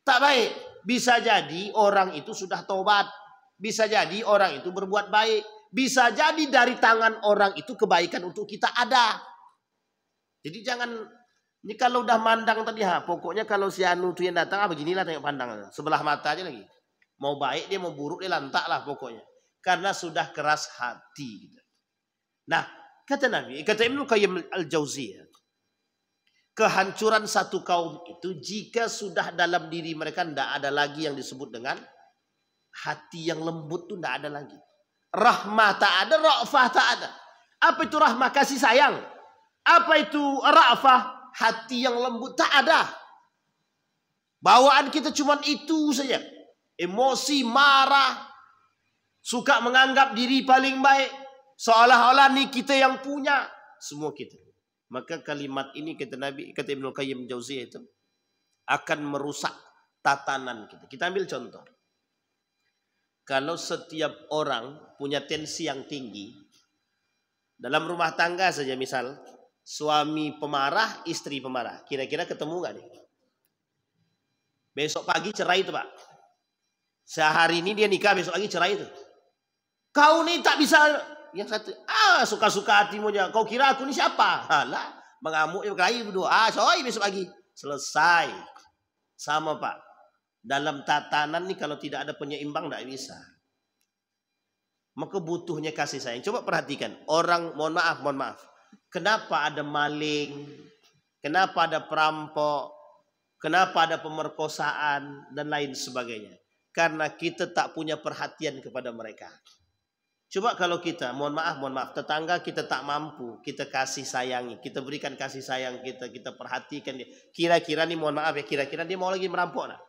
Tak baik. Bisa jadi orang itu sudah tobat. Bisa jadi orang itu berbuat baik. Bisa jadi dari tangan orang itu kebaikan untuk kita ada. Jadi jangan, ini kalau udah mandang tadi, pokoknya kalau si Anu itu yang datang, beginilah tengok pandang. Sebelah mata aja lagi. Mau baik dia, mau buruk dia, lantak lah pokoknya. Karena sudah keras hati. Nah, kata Nabi, kata Ibnul Qayyim Al-Jauziyah, kehancuran satu kaum itu jika sudah dalam diri mereka tidak ada lagi yang disebut dengan hati yang lembut, itu tidak ada lagi. Rahmah tak ada, ra'fah tak ada. Apa itu rahmah? Kasih sayang. Apa itu ra'fah? Hati yang lembut tak ada. Bawaan kita cuma itu saja. emosi, marah, suka menganggap diri paling baik, seolah-olah nih kita yang punya, semua kita. Maka kalimat ini kata Nabi, kata Ibnu Qayyim Jauziyah itu akan merusak tatanan kita. Kita ambil contoh. Kalau setiap orang punya tensi yang tinggi, dalam rumah tangga saja misal, suami pemarah, istri pemarah, kira-kira ketemu gak nih? Besok pagi cerai itu Pak. Sehari ini dia nikah, besok pagi cerai itu. Kau nih tak bisa, yang satu, suka-suka hatimu aja. Kau kira aku ni siapa? Alah, mengamuk, berkelahi berdua. Soalnya besok pagi. Selesai. Sama Pak. Dalam tatanan nih kalau tidak ada penyeimbang tidak bisa. Maka butuhnya kasih sayang. Coba perhatikan. Orang, mohon maaf. Kenapa ada maling? Kenapa ada perampok? Kenapa ada pemerkosaan? Dan lain sebagainya. Karena kita tak punya perhatian kepada mereka. Coba kalau kita, mohon maaf, tetangga kita tak mampu, kita kasih sayangi, kita berikan kasih sayang kita perhatikan dia. Kira-kira nih, mohon maaf ya, kira-kira dia mau lagi merampok nak?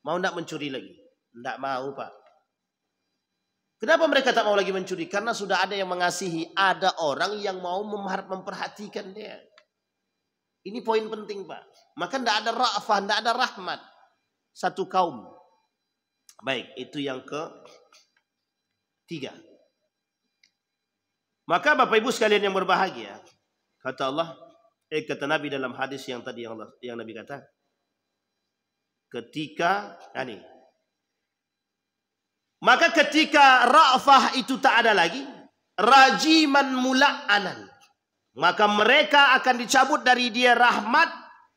Mau tidak mencuri lagi? Tidak mau Pak. Kenapa mereka tak mau lagi mencuri? Karena sudah ada yang mengasihi, ada orang yang mau memperhatikan dia. Ini poin penting Pak. Maka tidak ada ra'fah, tidak ada rahmat. Satu kaum. Baik, itu yang ketiga. Maka Bapak Ibu sekalian yang berbahagia, kata Allah, kata Nabi dalam hadis yang tadi yang Nabi kata, maka ketika ra'fah itu tak ada lagi, rajiman mula'anan, maka mereka akan dicabut dari dia rahmat,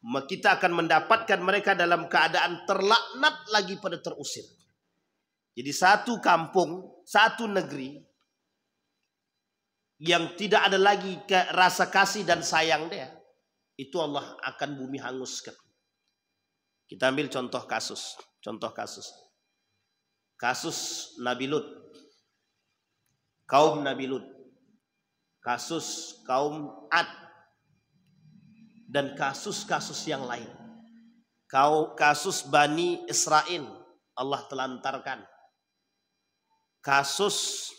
maka kita akan mendapatkan mereka dalam keadaan terlaknat lagi pada terusir. Jadi satu kampung, satu negeri yang tidak ada lagi rasa kasih dan sayang dia, itu Allah akan bumi hanguskan. Kita ambil contoh kasus. Kasus Nabi Lut. Kaum Nabi Lut. Kasus kaum Ad. Dan kasus-kasus yang lain. Kasus Bani Israel. Allah telantarkan. Kasus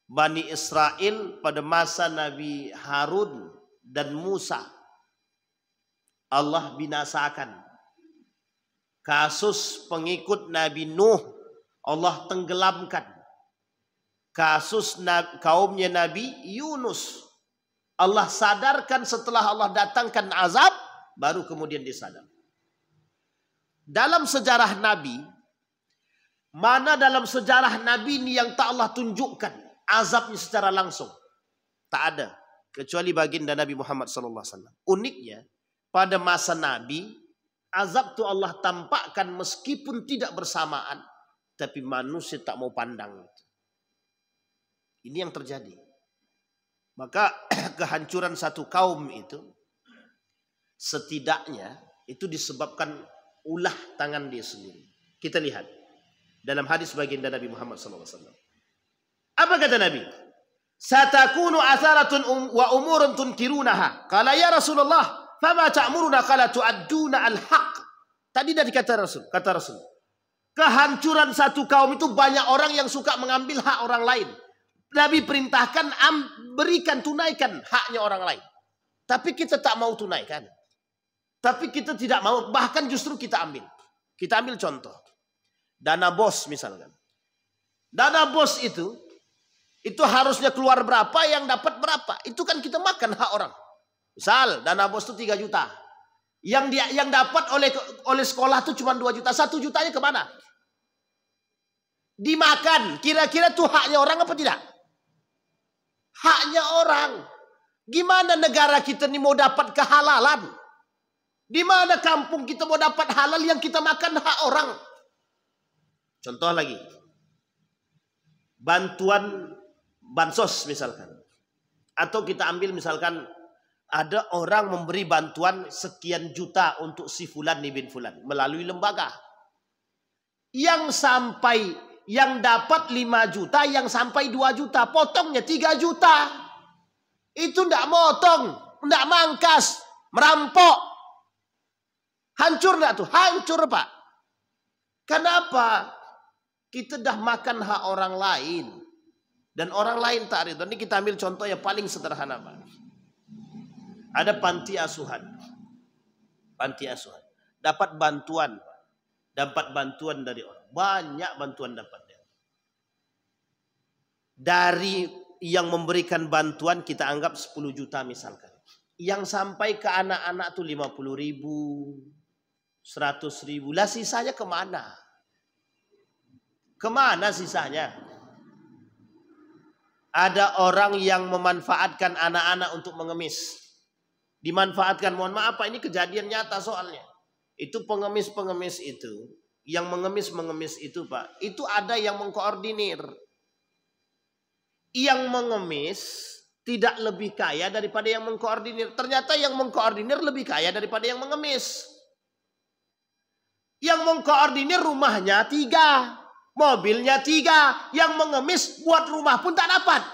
Bani Israel pada masa Nabi Harun dan Musa. Allah binasakan. Kasus pengikut Nabi Nuh, Allah tenggelamkan. Kasus kaumnya Nabi Yunus, Allah sadarkan setelah Allah datangkan azab, baru kemudian disadar. Dalam sejarah Nabi, mana dalam sejarah Nabi ini yang tak Allah tunjukkan azabnya secara langsung? Tak ada, kecuali baginda Nabi Muhammad SAW. Uniknya, pada masa Nabi, azab itu Allah tampakkan meskipun tidak bersamaan. Tapi manusia tak mau pandang. Ini yang terjadi. Maka kehancuran satu kaum itu, setidaknya itu disebabkan ulah tangan dia sendiri. Kita lihat. Dalam hadis baginda Nabi Muhammad SAW. Apa kata Nabi? Satakunu atharatun wa umurun tunkirunaha. Qala ya Rasulullah. Fama ta'muruna qala tu'adduna al-haq. Tadi dari kata Rasul. Kehancuran satu kaum itu banyak orang yang suka mengambil hak orang lain. Nabi perintahkan berikan, tunaikan haknya orang lain. Tapi kita tak mau tunaikan. Tapi kita tidak mau, bahkan justru kita ambil. Kita ambil contoh. Dana bos misalkan. Dana bos itu harusnya keluar berapa, yang dapat berapa. Itu kan kita makan hak orang. Misal dana bos itu 3 juta. Yang dapat oleh sekolah itu cuma 2 juta. 1 jutanya kemana? Dimakan. Kira-kira itu haknya orang apa tidak? Haknya orang. Gimana negara kita ini mau dapat kehalalan? Di mana kampung kita mau dapat halal yang kita makan hak orang? Contoh lagi. Bantuan bansos misalkan. Atau kita ambil misalkan ada orang memberi bantuan sekian juta untuk si fulan bin fulan melalui lembaga. Yang dapat 5 juta, yang sampai 2 juta, potongnya 3 juta. Itu ndak motong, ndak mangkas, merampok. Hancur ndak tuh? Hancur Pak. Kenapa? Kita dah makan hak orang lain. Dan orang lain tak ridho. Ini kita ambil contoh yang paling sederhana, Pak. Ada panti asuhan. Panti asuhan. Dapat bantuan, Pak. Dapat bantuan dari orang. Banyak bantuan dapat. Dari yang memberikan bantuan kita anggap 10 juta misalkan. Yang sampai ke anak-anak tuh 50 ribu, 100 ribu. Lah sisanya kemana? Kemana sisanya? Ada orang yang memanfaatkan anak-anak untuk mengemis. Dimanfaatkan, mohon maaf Pak, ini kejadian nyata soalnya. Itu pengemis-pengemis itu, yang mengemis-mengemis itu Pak, itu ada yang mengkoordinir. Yang mengemis tidak lebih kaya daripada yang mengkoordinir. Ternyata yang mengkoordinir lebih kaya daripada yang mengemis. Yang mengkoordinir rumahnya 3. Mobilnya 3, yang mengemis buat rumah pun tak dapat.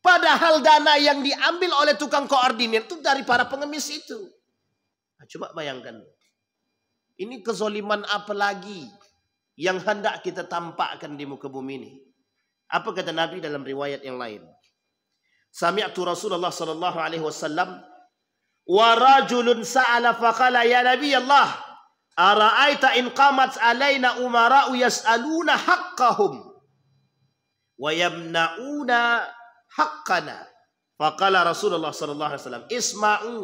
Padahal dana yang diambil oleh tukang koordinir itu dari para pengemis itu. Nah, coba bayangkan. Ini kezoliman apa lagi yang hendak kita tampakkan di muka bumi ini? Apa kata Nabi dalam riwayat yang lain? Sami'tu Rasulullah sallallahu alaihi wasallam wa rajulun sa'ala faqala ya Nabi Allah ara'aita in qamat alaina umara'u yas'aluna haqqahum wa yamna'una haqqana. Faqala Rasulullah sallallahu alaihi wasallam isma'u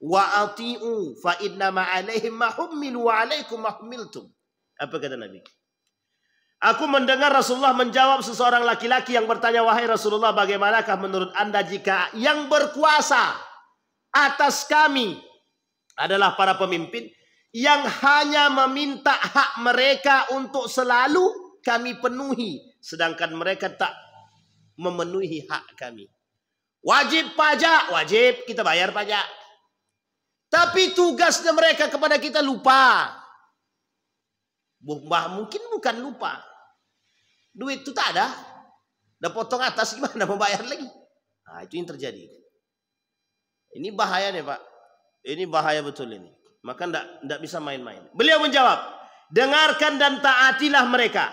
wa ati'u fa inna ma 'alaihim ma hummilu wa 'alaikum ma hummiltum. Apa kata Nabi? Aku mendengar Rasulullah menjawab seseorang laki-laki yang bertanya, wahai Rasulullah, bagaimanakah menurut Anda jika yang berkuasa atas kami adalah para pemimpin yang hanya meminta hak mereka untuk selalu kami penuhi, sedangkan mereka tak memenuhi hak kami. Wajib pajak, wajib kita bayar pajak. Tapi tugasnya mereka kepada kita lupa. Mungkin bukan lupa. Duit itu tak ada. Dah potong atas, gimana mau bayar lagi? Nah, itu yang terjadi. Ini bahaya nih Pak. Ini bahaya betul ini. Maka tidak bisa main-main. Beliau menjawab, dengarkan dan taatilah mereka.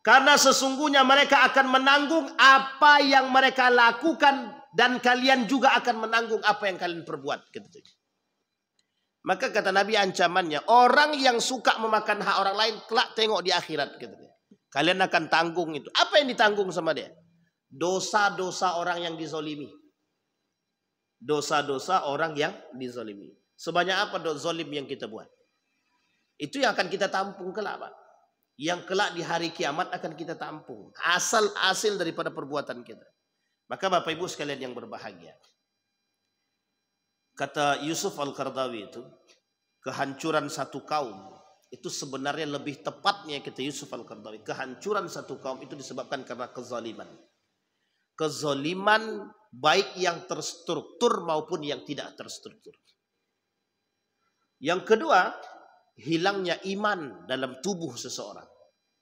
Karena sesungguhnya mereka akan menanggung apa yang mereka lakukan. Dan kalian juga akan menanggung apa yang kalian perbuat. Maka kata Nabi ancamannya, orang yang suka memakan hak orang lain, kelak tengok di akhirat. Kalian akan tanggung itu. Apa yang ditanggung sama dia? Dosa-dosa orang yang dizolimi. Dosa-dosa orang yang dizolimi. Sebanyak apa zolim yang kita buat? Itu yang akan kita tampung kelak, Pak. Yang kelak di hari kiamat akan kita tampung. Hasil daripada perbuatan kita. Maka Bapak Ibu sekalian yang berbahagia. Kata Yusuf Al-Qaradawi itu, kehancuran satu kaum. Itu sebenarnya lebih tepatnya kata Yusuf Al-Qaradawi. Kehancuran satu kaum itu disebabkan karena kezaliman. Kezaliman baik yang terstruktur maupun yang tidak terstruktur. Yang kedua, hilangnya iman dalam tubuh seseorang.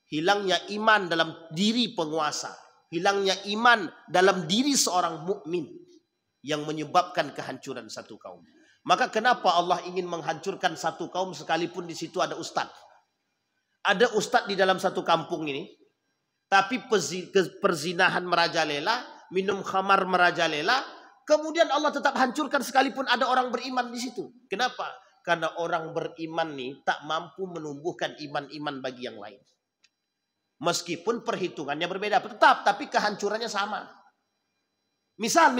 Hilangnya iman dalam diri penguasa. Hilangnya iman dalam diri seorang mukmin yang menyebabkan kehancuran satu kaum. Maka kenapa Allah ingin menghancurkan satu kaum sekalipun di situ ada ustadz? Ada ustadz di dalam satu kampung ini, tapi perzinahan merajalela, minum khamar merajalela, kemudian Allah tetap hancurkan sekalipun ada orang beriman di situ. Kenapa? Karena orang beriman nih tak mampu menumbuhkan iman-iman bagi yang lain. Meskipun perhitungannya berbeda, tetap, tapi kehancurannya sama. Misal.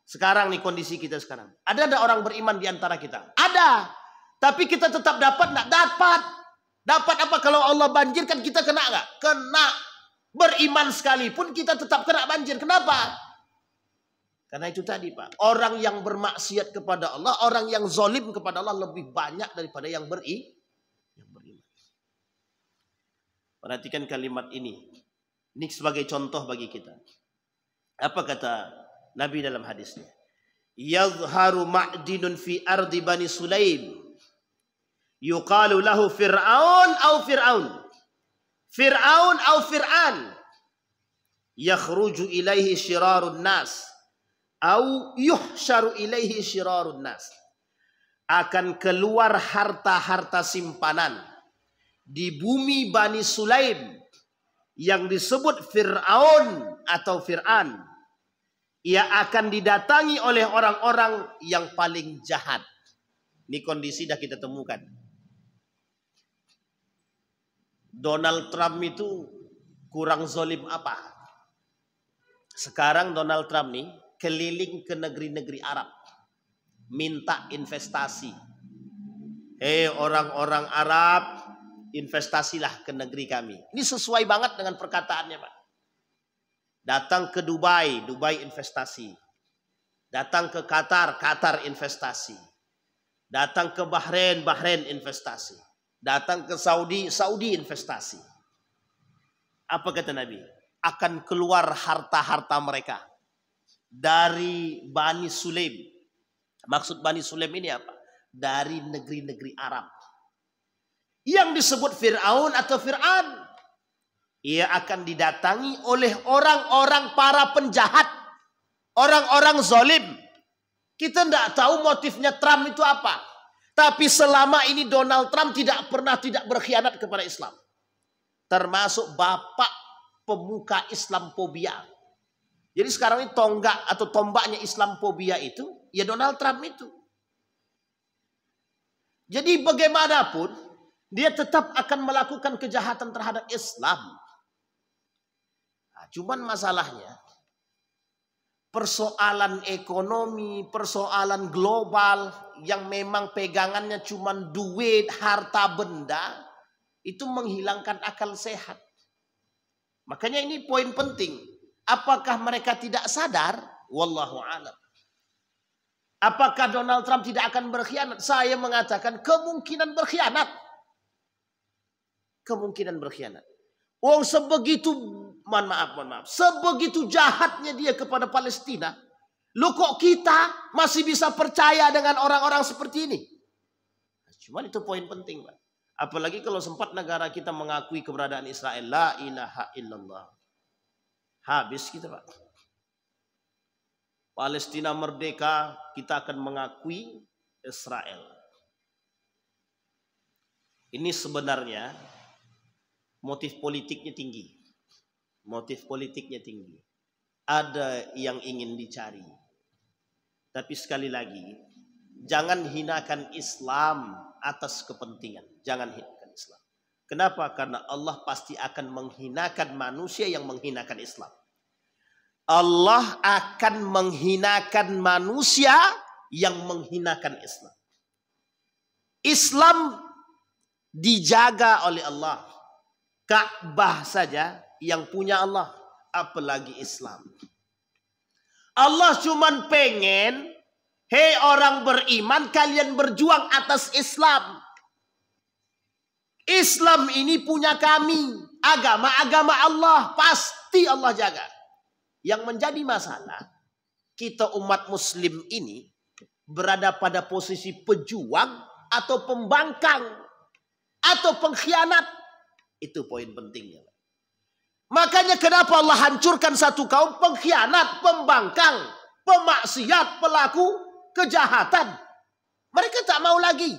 Sekarang nih kondisi kita sekarang. Ada orang beriman di antara kita? Ada. Tapi kita tetap dapat enggak? Dapat. Dapat apa kalau Allah banjirkan kita kena enggak? Kena. Beriman sekalipun kita tetap kena banjir. Kenapa? Karena itu tadi Pak. Orang yang bermaksiat kepada Allah, orang yang zalim kepada Allah lebih banyak daripada yang beriman. Perhatikan kalimat ini. Ini sebagai contoh bagi kita. Apa kata Nabi dalam hadisnya, yazharu ma'dinun fi ardi bani Sulaim yuqalu lahu Fir'aun au Fir'aun Fir'aun au Fir'an yakhruju ilaihi syirarun nas au yuhsyaru ilaihi syirarun nas. Akan keluar harta-harta simpanan di bumi Bani Sulaim yang disebut Fir'aun atau Fir'an, ia akan didatangi oleh orang-orang yang paling jahat. Ini kondisi dah kita temukan. Donald Trump itu kurang zalim apa? Sekarang Donald Trump nih keliling ke negeri-negeri Arab, minta investasi. Orang-orang Arab, investasilah ke negeri kami. Ini sesuai banget dengan perkataannya, Pak. Datang ke Dubai, Dubai investasi. Datang ke Qatar, Qatar investasi. Datang ke Bahrain, Bahrain investasi. Datang ke Saudi, Saudi investasi. Apa kata Nabi? Akan keluar harta-harta mereka dari Bani Sulaim. Maksud Bani Sulaim ini apa? Dari negeri-negeri Arab. Yang disebut Fir'aun atau Fir'an. Ia akan didatangi oleh orang-orang para penjahat. Orang-orang zalim. Kita tidak tahu motifnya Trump itu apa. Tapi selama ini Donald Trump tidak pernah tidak berkhianat kepada Islam. Termasuk bapak pemuka Islamophobia. Jadi sekarang ini tonggak atau tombaknya Islamophobia itu, ya Donald Trump itu. Jadi bagaimanapun, dia tetap akan melakukan kejahatan terhadap Islam. Nah, cuman masalahnya, persoalan ekonomi, persoalan global yang memang pegangannya cuman duit, harta benda, itu menghilangkan akal sehat. Makanya ini poin penting. Apakah mereka tidak sadar? Wallahu a'lam. Apakah Donald Trump tidak akan berkhianat? Saya mengatakan kemungkinan berkhianat. Kemungkinan berkhianat. Sebegitu, mohon maaf. Sebegitu jahatnya dia kepada Palestina. Lu kok kita masih bisa percaya dengan orang-orang seperti ini? Cuman itu poin penting, Pak. Apalagi kalau sempat negara kita mengakui keberadaan Israel. La ilaha illallah. Habis kita, Pak. Palestina merdeka, kita akan mengakui Israel. Ini sebenarnya motif politiknya tinggi. Motif politiknya tinggi. Ada yang ingin dicari. Tapi sekali lagi, jangan hinakan Islam atas kepentingan. Jangan hinakan Islam. Kenapa? Karena Allah pasti akan menghinakan manusia yang menghinakan Islam. Allah akan menghinakan manusia yang menghinakan Islam. Islam dijaga oleh Allah. Ka'bah saja yang punya Allah, apalagi Islam. Allah cuman pengen, hei orang beriman, kalian berjuang atas Islam. Islam ini punya kami, agama-agama Allah, pasti Allah jaga. Yang menjadi masalah, kita umat muslim ini berada pada posisi pejuang atau pembangkang atau pengkhianat. Itu poin pentingnya. Makanya kenapa Allah hancurkan satu kaum pengkhianat, pembangkang, pemaksiat, pelaku kejahatan. Mereka tak mau lagi.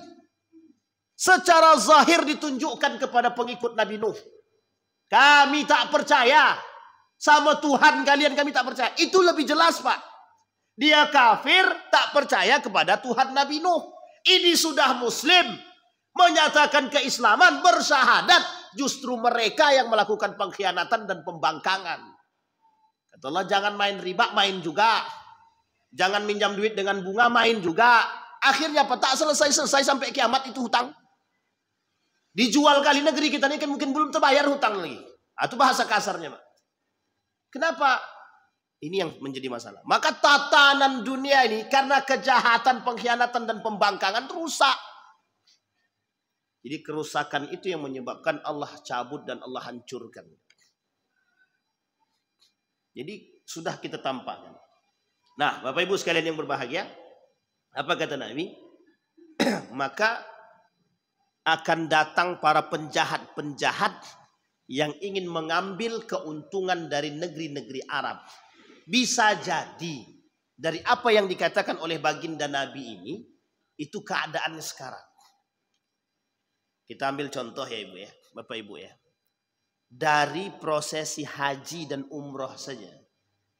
Secara zahir ditunjukkan kepada pengikut Nabi Nuh. Kami tak percaya. Sama Tuhan kalian kami tak percaya. Itu lebih jelas, Pak. Dia kafir, tak percaya kepada Tuhan Nabi Nuh. Ini sudah muslim. Menyatakan keislaman, bersyahadat. Justru mereka yang melakukan pengkhianatan dan pembangkangan. Kata Allah, jangan main riba, main juga. Jangan minjam duit dengan bunga, main juga. Akhirnya apa? Tak selesai-selesai sampai kiamat itu hutang. Dijual kali negeri kita ini kan mungkin belum terbayar hutang lagi. Itu bahasa kasarnya, Pak. Kenapa? Ini yang menjadi masalah. Maka tatanan dunia ini karena kejahatan, pengkhianatan dan pembangkangan rusak. Jadi kerusakan itu yang menyebabkan Allah cabut dan Allah hancurkan. Jadi sudah kita tampakkan. Nah, Bapak Ibu sekalian yang berbahagia, apa kata Nabi? Maka akan datang para penjahat-penjahat yang ingin mengambil keuntungan dari negeri-negeri Arab. Bisa jadi dari apa yang dikatakan oleh baginda Nabi ini, itu keadaannya sekarang. Kita ambil contoh ya Ibu ya, Bapak Ibu ya. Dari prosesi haji dan umroh saja,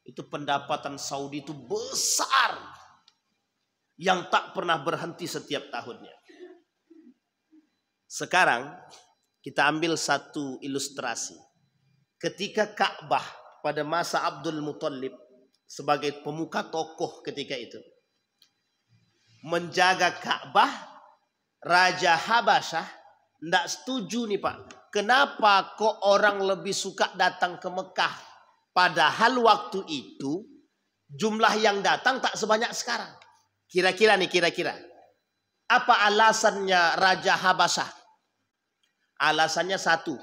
itu pendapatan Saudi itu besar, yang tak pernah berhenti setiap tahunnya. Sekarang kita ambil satu ilustrasi. Ketika Ka'bah pada masa Abdul Muthalib sebagai pemuka tokoh ketika itu menjaga Ka'bah, Raja Habasyah tidak setuju nih Pak. Kenapa kok orang lebih suka datang ke Mekah? Padahal waktu itu jumlah yang datang tak sebanyak sekarang. Kira-kira nih, kira-kira. Apa alasannya Raja Habasyah? Alasannya satu.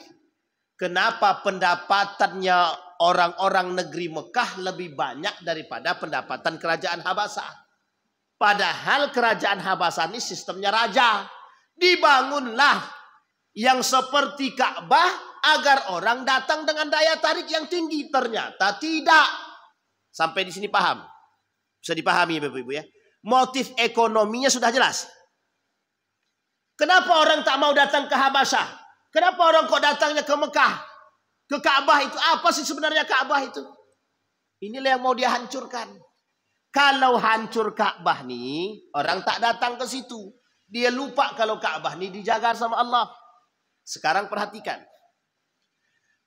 Kenapa pendapatannya orang-orang negeri Mekah lebih banyak daripada pendapatan kerajaan Habasyah? Padahal kerajaan Habasyah ini sistemnya raja. Dibangunlah yang seperti Ka'bah agar orang datang dengan daya tarik yang tinggi. Ternyata tidak. Sampai di sini paham? Bisa dipahami Bapak Ibu ya. Motif ekonominya sudah jelas. Kenapa orang tak mau datang ke Habasyah? Kenapa orang kok datangnya ke Mekah? Ke Ka'bah itu apa sih sebenarnya Ka'bah itu? Inilah yang mau dia hancurkan. Kalau hancur Ka'bah nih, orang tak datang ke situ. Dia lupa kalau Ka'bah nih dijaga sama Allah. Sekarang perhatikan.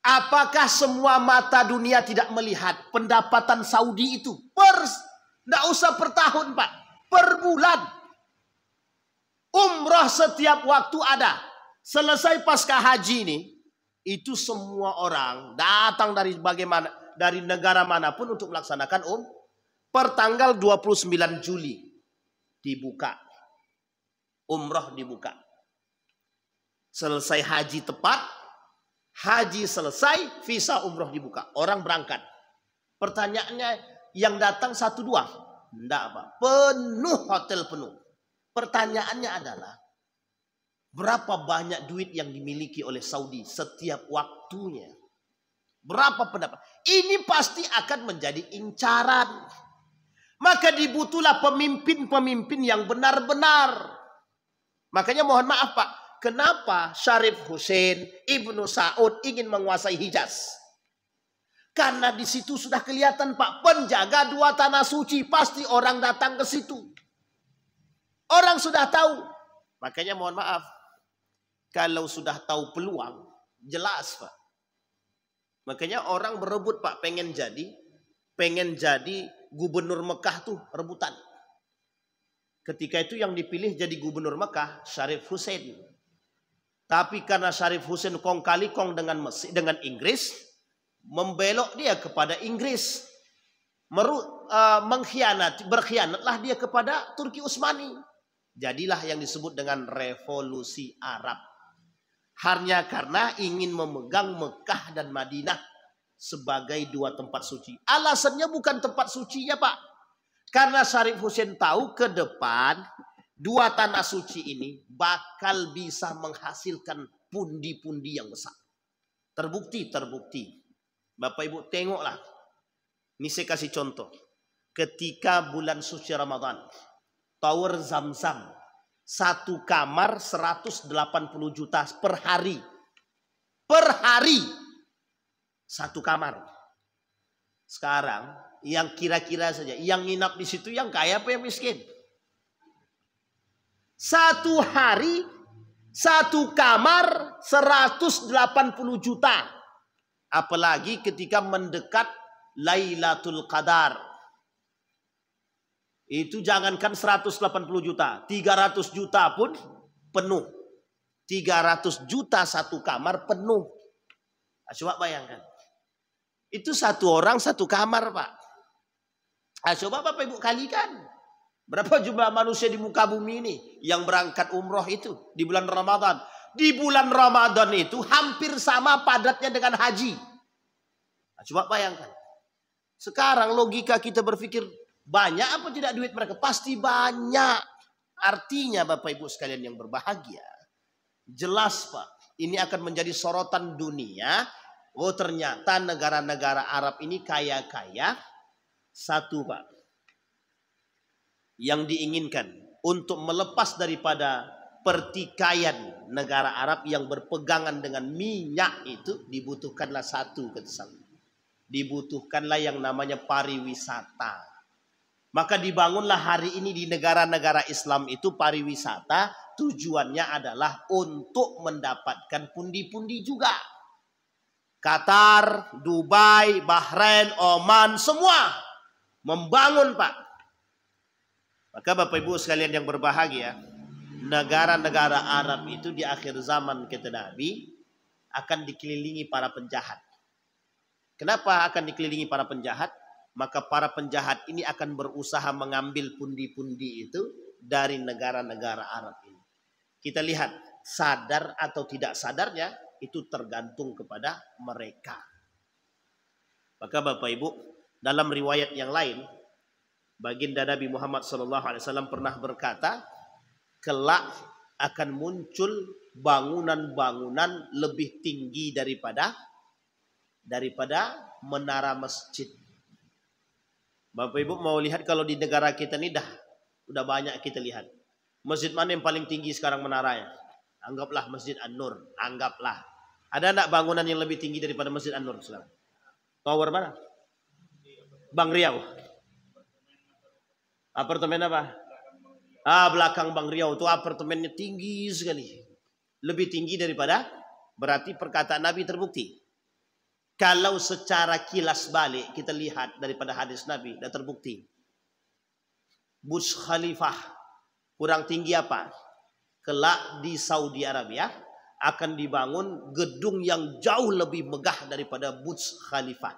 Apakah semua mata dunia tidak melihat pendapatan Saudi itu? Tidak usah per tahun Pak. Per bulan. Umrah setiap waktu ada. Selesai pasca haji ini. Itu semua orang datang dari negara manapun untuk melaksanakan per tanggal 29 Juli. Dibuka. Umrah dibuka. Selesai haji tepat, haji selesai, visa umroh dibuka. Orang berangkat. Pertanyaannya yang datang 1-2. Tidak apa. Penuh hotel penuh. Pertanyaannya adalah, berapa banyak duit yang dimiliki oleh Saudi setiap waktunya? Berapa pendapat? Ini pasti akan menjadi incaran. Maka dibutuhlah pemimpin-pemimpin yang benar-benar. Makanya mohon maaf Pak. Kenapa Syarif Hussein, Ibnu Saud ingin menguasai Hijaz? Karena di situ sudah kelihatan Pak, penjaga 2 tanah suci, pasti orang datang ke situ. Orang sudah tahu. Makanya mohon maaf, kalau sudah tahu peluang, jelas Pak. Makanya orang berebut Pak, pengen jadi gubernur Mekah tuh rebutan. Ketika itu yang dipilih jadi gubernur Mekah Syarif Hussein. Tapi karena Syarif Hussein kong kali kong dengan Inggris, membelok dia kepada Inggris. Berkhianatlah dia kepada Turki Utsmani. Jadilah yang disebut dengan revolusi Arab. Hanya karena ingin memegang Mekah dan Madinah sebagai 2 tempat suci. Alasannya bukan tempat sucinya Pak. Karena Syarif Hussein tahu ke depan 2 tanah suci ini bakal bisa menghasilkan pundi-pundi yang besar. Terbukti. Bapak Ibu tengoklah. Ini saya kasih contoh. Ketika bulan suci Ramadan. Tower Zamzam. 1 kamar 180 juta per hari. Per hari. 1 kamar. Sekarang yang kira-kira saja. Yang nginap di situ yang kaya apa yang miskin? 1 hari, 1 kamar, 180 juta. Apalagi ketika mendekat Lailatul Qadar. Itu jangankan 180 juta, 300 juta pun penuh. 300 juta 1 kamar penuh. Nah, coba bayangkan. Itu 1 orang 1 kamar Pak. Nah, coba Bapak Ibu kalikan. Berapa jumlah manusia di muka bumi ini yang berangkat umroh itu di bulan Ramadan? Di bulan Ramadan itu hampir sama padatnya dengan haji. Nah, coba bayangkan. Sekarang logika kita berpikir banyak apa tidak duit mereka? Pasti banyak. Artinya Bapak Ibu sekalian yang berbahagia. Jelas Pak. Ini akan menjadi sorotan dunia. Oh ternyata negara-negara Arab ini kaya-kaya. 1 Pak. Yang diinginkan untuk melepas daripada pertikaian negara Arab yang berpegangan dengan minyak itu dibutuhkanlah satu kesatuan. Dibutuhkanlah yang namanya pariwisata. Maka dibangunlah hari ini di negara-negara Islam itu pariwisata, tujuannya adalah untuk mendapatkan pundi-pundi juga. Qatar, Dubai, Bahrain, Oman, semua membangun, Pak. Maka Bapak Ibu sekalian yang berbahagia, negara-negara Arab itu di akhir zaman kata Nabi akan dikelilingi para penjahat. Kenapa akan dikelilingi para penjahat? Maka para penjahat ini akan berusaha mengambil pundi-pundi itu dari negara-negara Arab ini. Kita lihat sadar atau tidak sadarnya itu tergantung kepada mereka. Maka Bapak Ibu, dalam riwayat yang lain, baginda Nabi Muhammad SAW pernah berkata, kelak akan muncul bangunan-bangunan lebih tinggi daripada menara masjid. Bapak Ibu mau lihat kalau di negara kita ini udah banyak kita lihat. Masjid mana yang paling tinggi sekarang menaranya? Anggaplah Masjid An-Nur, anggaplah. Ada enggak bangunan yang lebih tinggi daripada Masjid An-Nur sekarang? Tower mana? Bang Riau. Apartemen apa? Belakang Bang Riau itu apartemennya tinggi sekali. Lebih tinggi daripada, berarti perkataan Nabi terbukti. Kalau secara kilas balik kita lihat daripada hadis Nabi dan terbukti. Burj Khalifah kurang tinggi apa? Kelak di Saudi Arabia akan dibangun gedung yang jauh lebih megah daripada Burj Khalifah.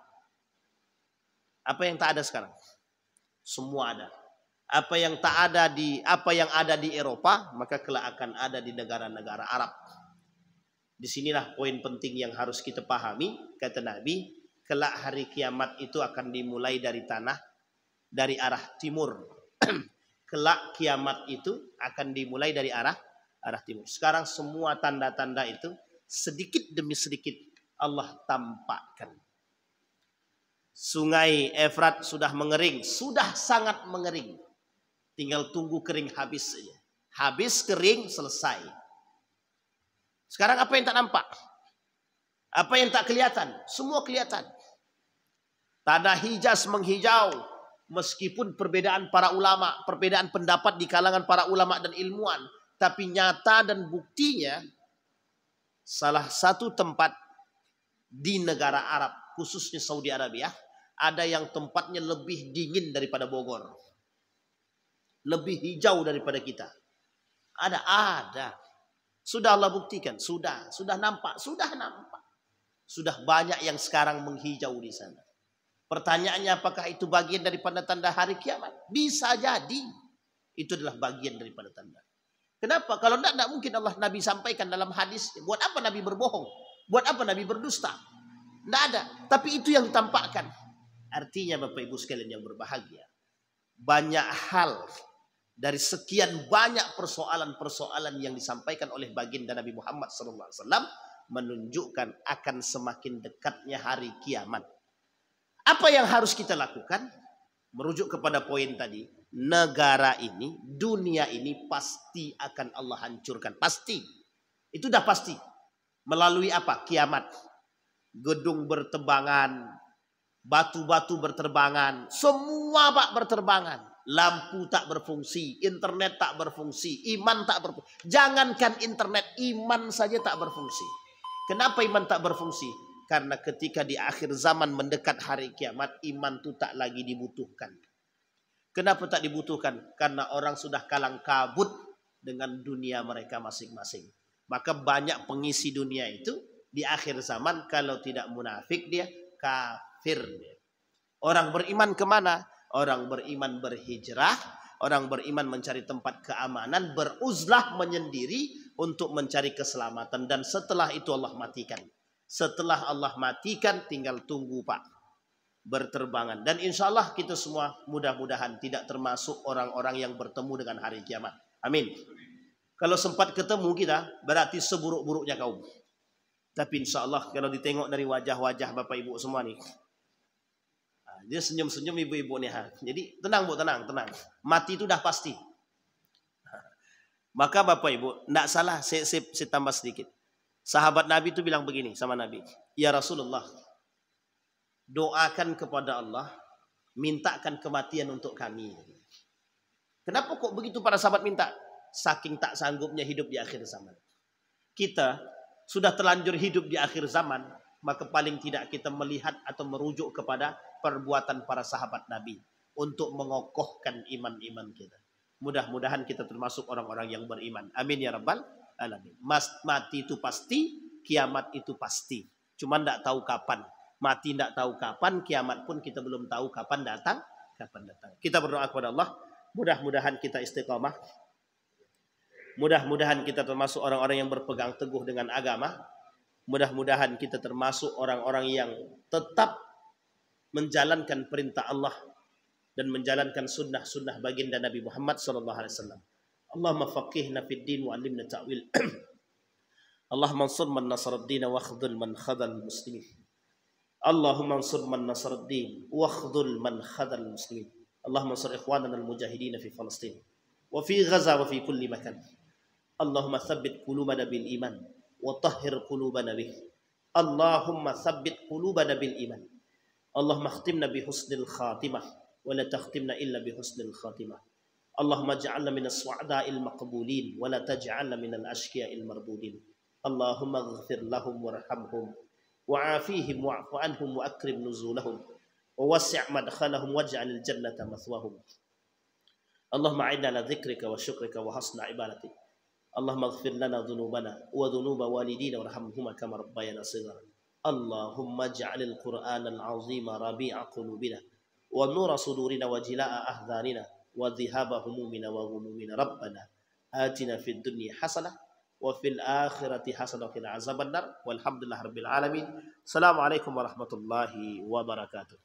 Apa yang tak ada sekarang? Semua ada. Apa yang ada di Eropa, maka kelak akan ada di negara-negara Arab. Disinilah poin penting yang harus kita pahami. Kata Nabi, kelak hari kiamat itu akan dimulai dari arah timur. Kelak kiamat itu akan dimulai dari arah timur. Sekarang semua tanda-tanda itu sedikit demi sedikit Allah tampakkan. Sungai Efrat sudah mengering, sudah sangat mengering. Tinggal tunggu kering habis saja. Habis kering selesai. Sekarang apa yang tak nampak? Apa yang tak kelihatan? Semua kelihatan. Tanah Hijaz menghijau. Meskipun perbedaan para ulama, perbedaan pendapat di kalangan para ulama dan ilmuwan. Tapi nyata dan buktinya, salah satu tempat di negara Arab, khususnya Saudi Arabia, ada yang tempatnya lebih dingin daripada Bogor. Lebih hijau daripada kita. Ada. Sudah Allah buktikan, sudah nampak. Sudah banyak yang sekarang menghijau di sana. Pertanyaannya apakah itu bagian daripada tanda hari kiamat? Bisa jadi. Itu adalah bagian daripada tanda. Kenapa? Kalau tidak mungkin Nabi sampaikan dalam hadis. Buat apa Nabi berbohong? Buat apa Nabi berdusta? Tidak ada. Tapi itu yang ditampakkan. Artinya Bapak Ibu sekalian yang berbahagia. Banyak hal dari sekian banyak persoalan-persoalan yang disampaikan oleh baginda Nabi Muhammad SAW menunjukkan akan semakin dekatnya hari kiamat. Apa yang harus kita lakukan? Merujuk kepada poin tadi, negara ini, dunia ini pasti akan Allah hancurkan. Pasti. Itu dah pasti. Melalui apa? Kiamat. Gedung berterbangan, batu-batu berterbangan, semua Pak berterbangan. Lampu tak berfungsi, internet tak berfungsi, iman tak berfungsi. Jangankan internet, iman saja tak berfungsi. Kenapa iman tak berfungsi? Karena ketika di akhir zaman mendekat hari kiamat, iman itu tak lagi dibutuhkan. Kenapa tak dibutuhkan? Karena orang sudah kalang kabut dengan dunia mereka masing-masing. Maka banyak pengisi dunia itu di akhir zaman kalau tidak munafik dia kafir. Orang beriman kemana? Orang beriman berhijrah, orang beriman mencari tempat keamanan, beruzlah menyendiri untuk mencari keselamatan. Dan setelah itu Allah matikan. Setelah Allah matikan tinggal tunggu Pak. Berterbangan. Dan insya Allah kita semua mudah-mudahan tidak termasuk orang-orang yang bertemu dengan hari kiamat. Amin. Kalau sempat ketemu kita berarti seburuk-buruknya kaum. Tapi insya Allah kalau ditengok dari wajah-wajah Bapak Ibu semua nih. Dia senyum-senyum ibu-ibu nih. Jadi tenang Bu, tenang. Mati itu dah pasti. Maka Bapak Ibu, tidak salah, saya tambah sedikit. Sahabat Nabi itu bilang begini sama Nabi, ya Rasulullah, doakan kepada Allah, mintakan kematian untuk kami. Kenapa kok begitu para sahabat minta? Saking tak sanggupnya hidup di akhir zaman. Kita sudah terlanjur hidup di akhir zaman, maka paling tidak kita melihat atau merujuk kepada perbuatan para sahabat Nabi untuk mengokohkan iman-iman kita. Mudah-mudahan kita termasuk orang-orang yang beriman. Amin ya rabbal alamin. Mati itu pasti, kiamat itu pasti. Cuma tidak tahu kapan. Mati tidak tahu kapan, kiamat pun kita belum tahu kapan datang. Kita berdoa kepada Allah, mudah-mudahan kita istiqamah. Mudah-mudahan kita termasuk orang-orang yang berpegang teguh dengan agama. Mudah-mudahan kita termasuk orang-orang yang tetap menjalankan perintah Allah dan menjalankan sunnah-sunnah baginda Nabi Muhammad SAW. Allahumma faqihna fid din wa 'allimna ta'wil. Allahumma ansur man nasara ad-din wa akhdhul man khadhal muslimin. Allahumma ansur man nasara ad-din wa akhdhul man khadhal muslimin. Allahumma ansur ikhwanana al-mujahidin fi Palestin wa fi Gaza wa fi kulli makan. Allahumma thabbit qulubana bil iman wa tahhir qulubana bih. Allahumma thabbit qulubana bil iman. Allahumma khtimna bi husnil khatimah wa la takhtimna illa bi husnil khatimah. Allahumma ij'alna minas su'ada'il maqbulin wa la taj'alna minal ashqiya'il mardudin. Allahumma ighfir lahum warhamhum wa'afihim wa'fu anhum wa akrim nuzulahum wa wasi' madkhalahum waj'alil jannata mathwahum. Allahumma a'inna ala dhikrika wa syukrika wa hasna ibadatik. Allahumma ighfir lana dhunubana wa dhunuba walidina warhamhuma kama rabbayana shighara. Allahumma ij'alil Qur'anal 'azima rabi'a qulubina wa nura sudurina wa jilaa'a ahzanina wa dhihaba humumina wa ghumumina. Rabbana atina fid dunya hasanah wa fil akhirati hasanah wa qina azabannar. Walhamdulillahirabbil alamin. Assalamualaikum warahmatullahi wabarakatuh.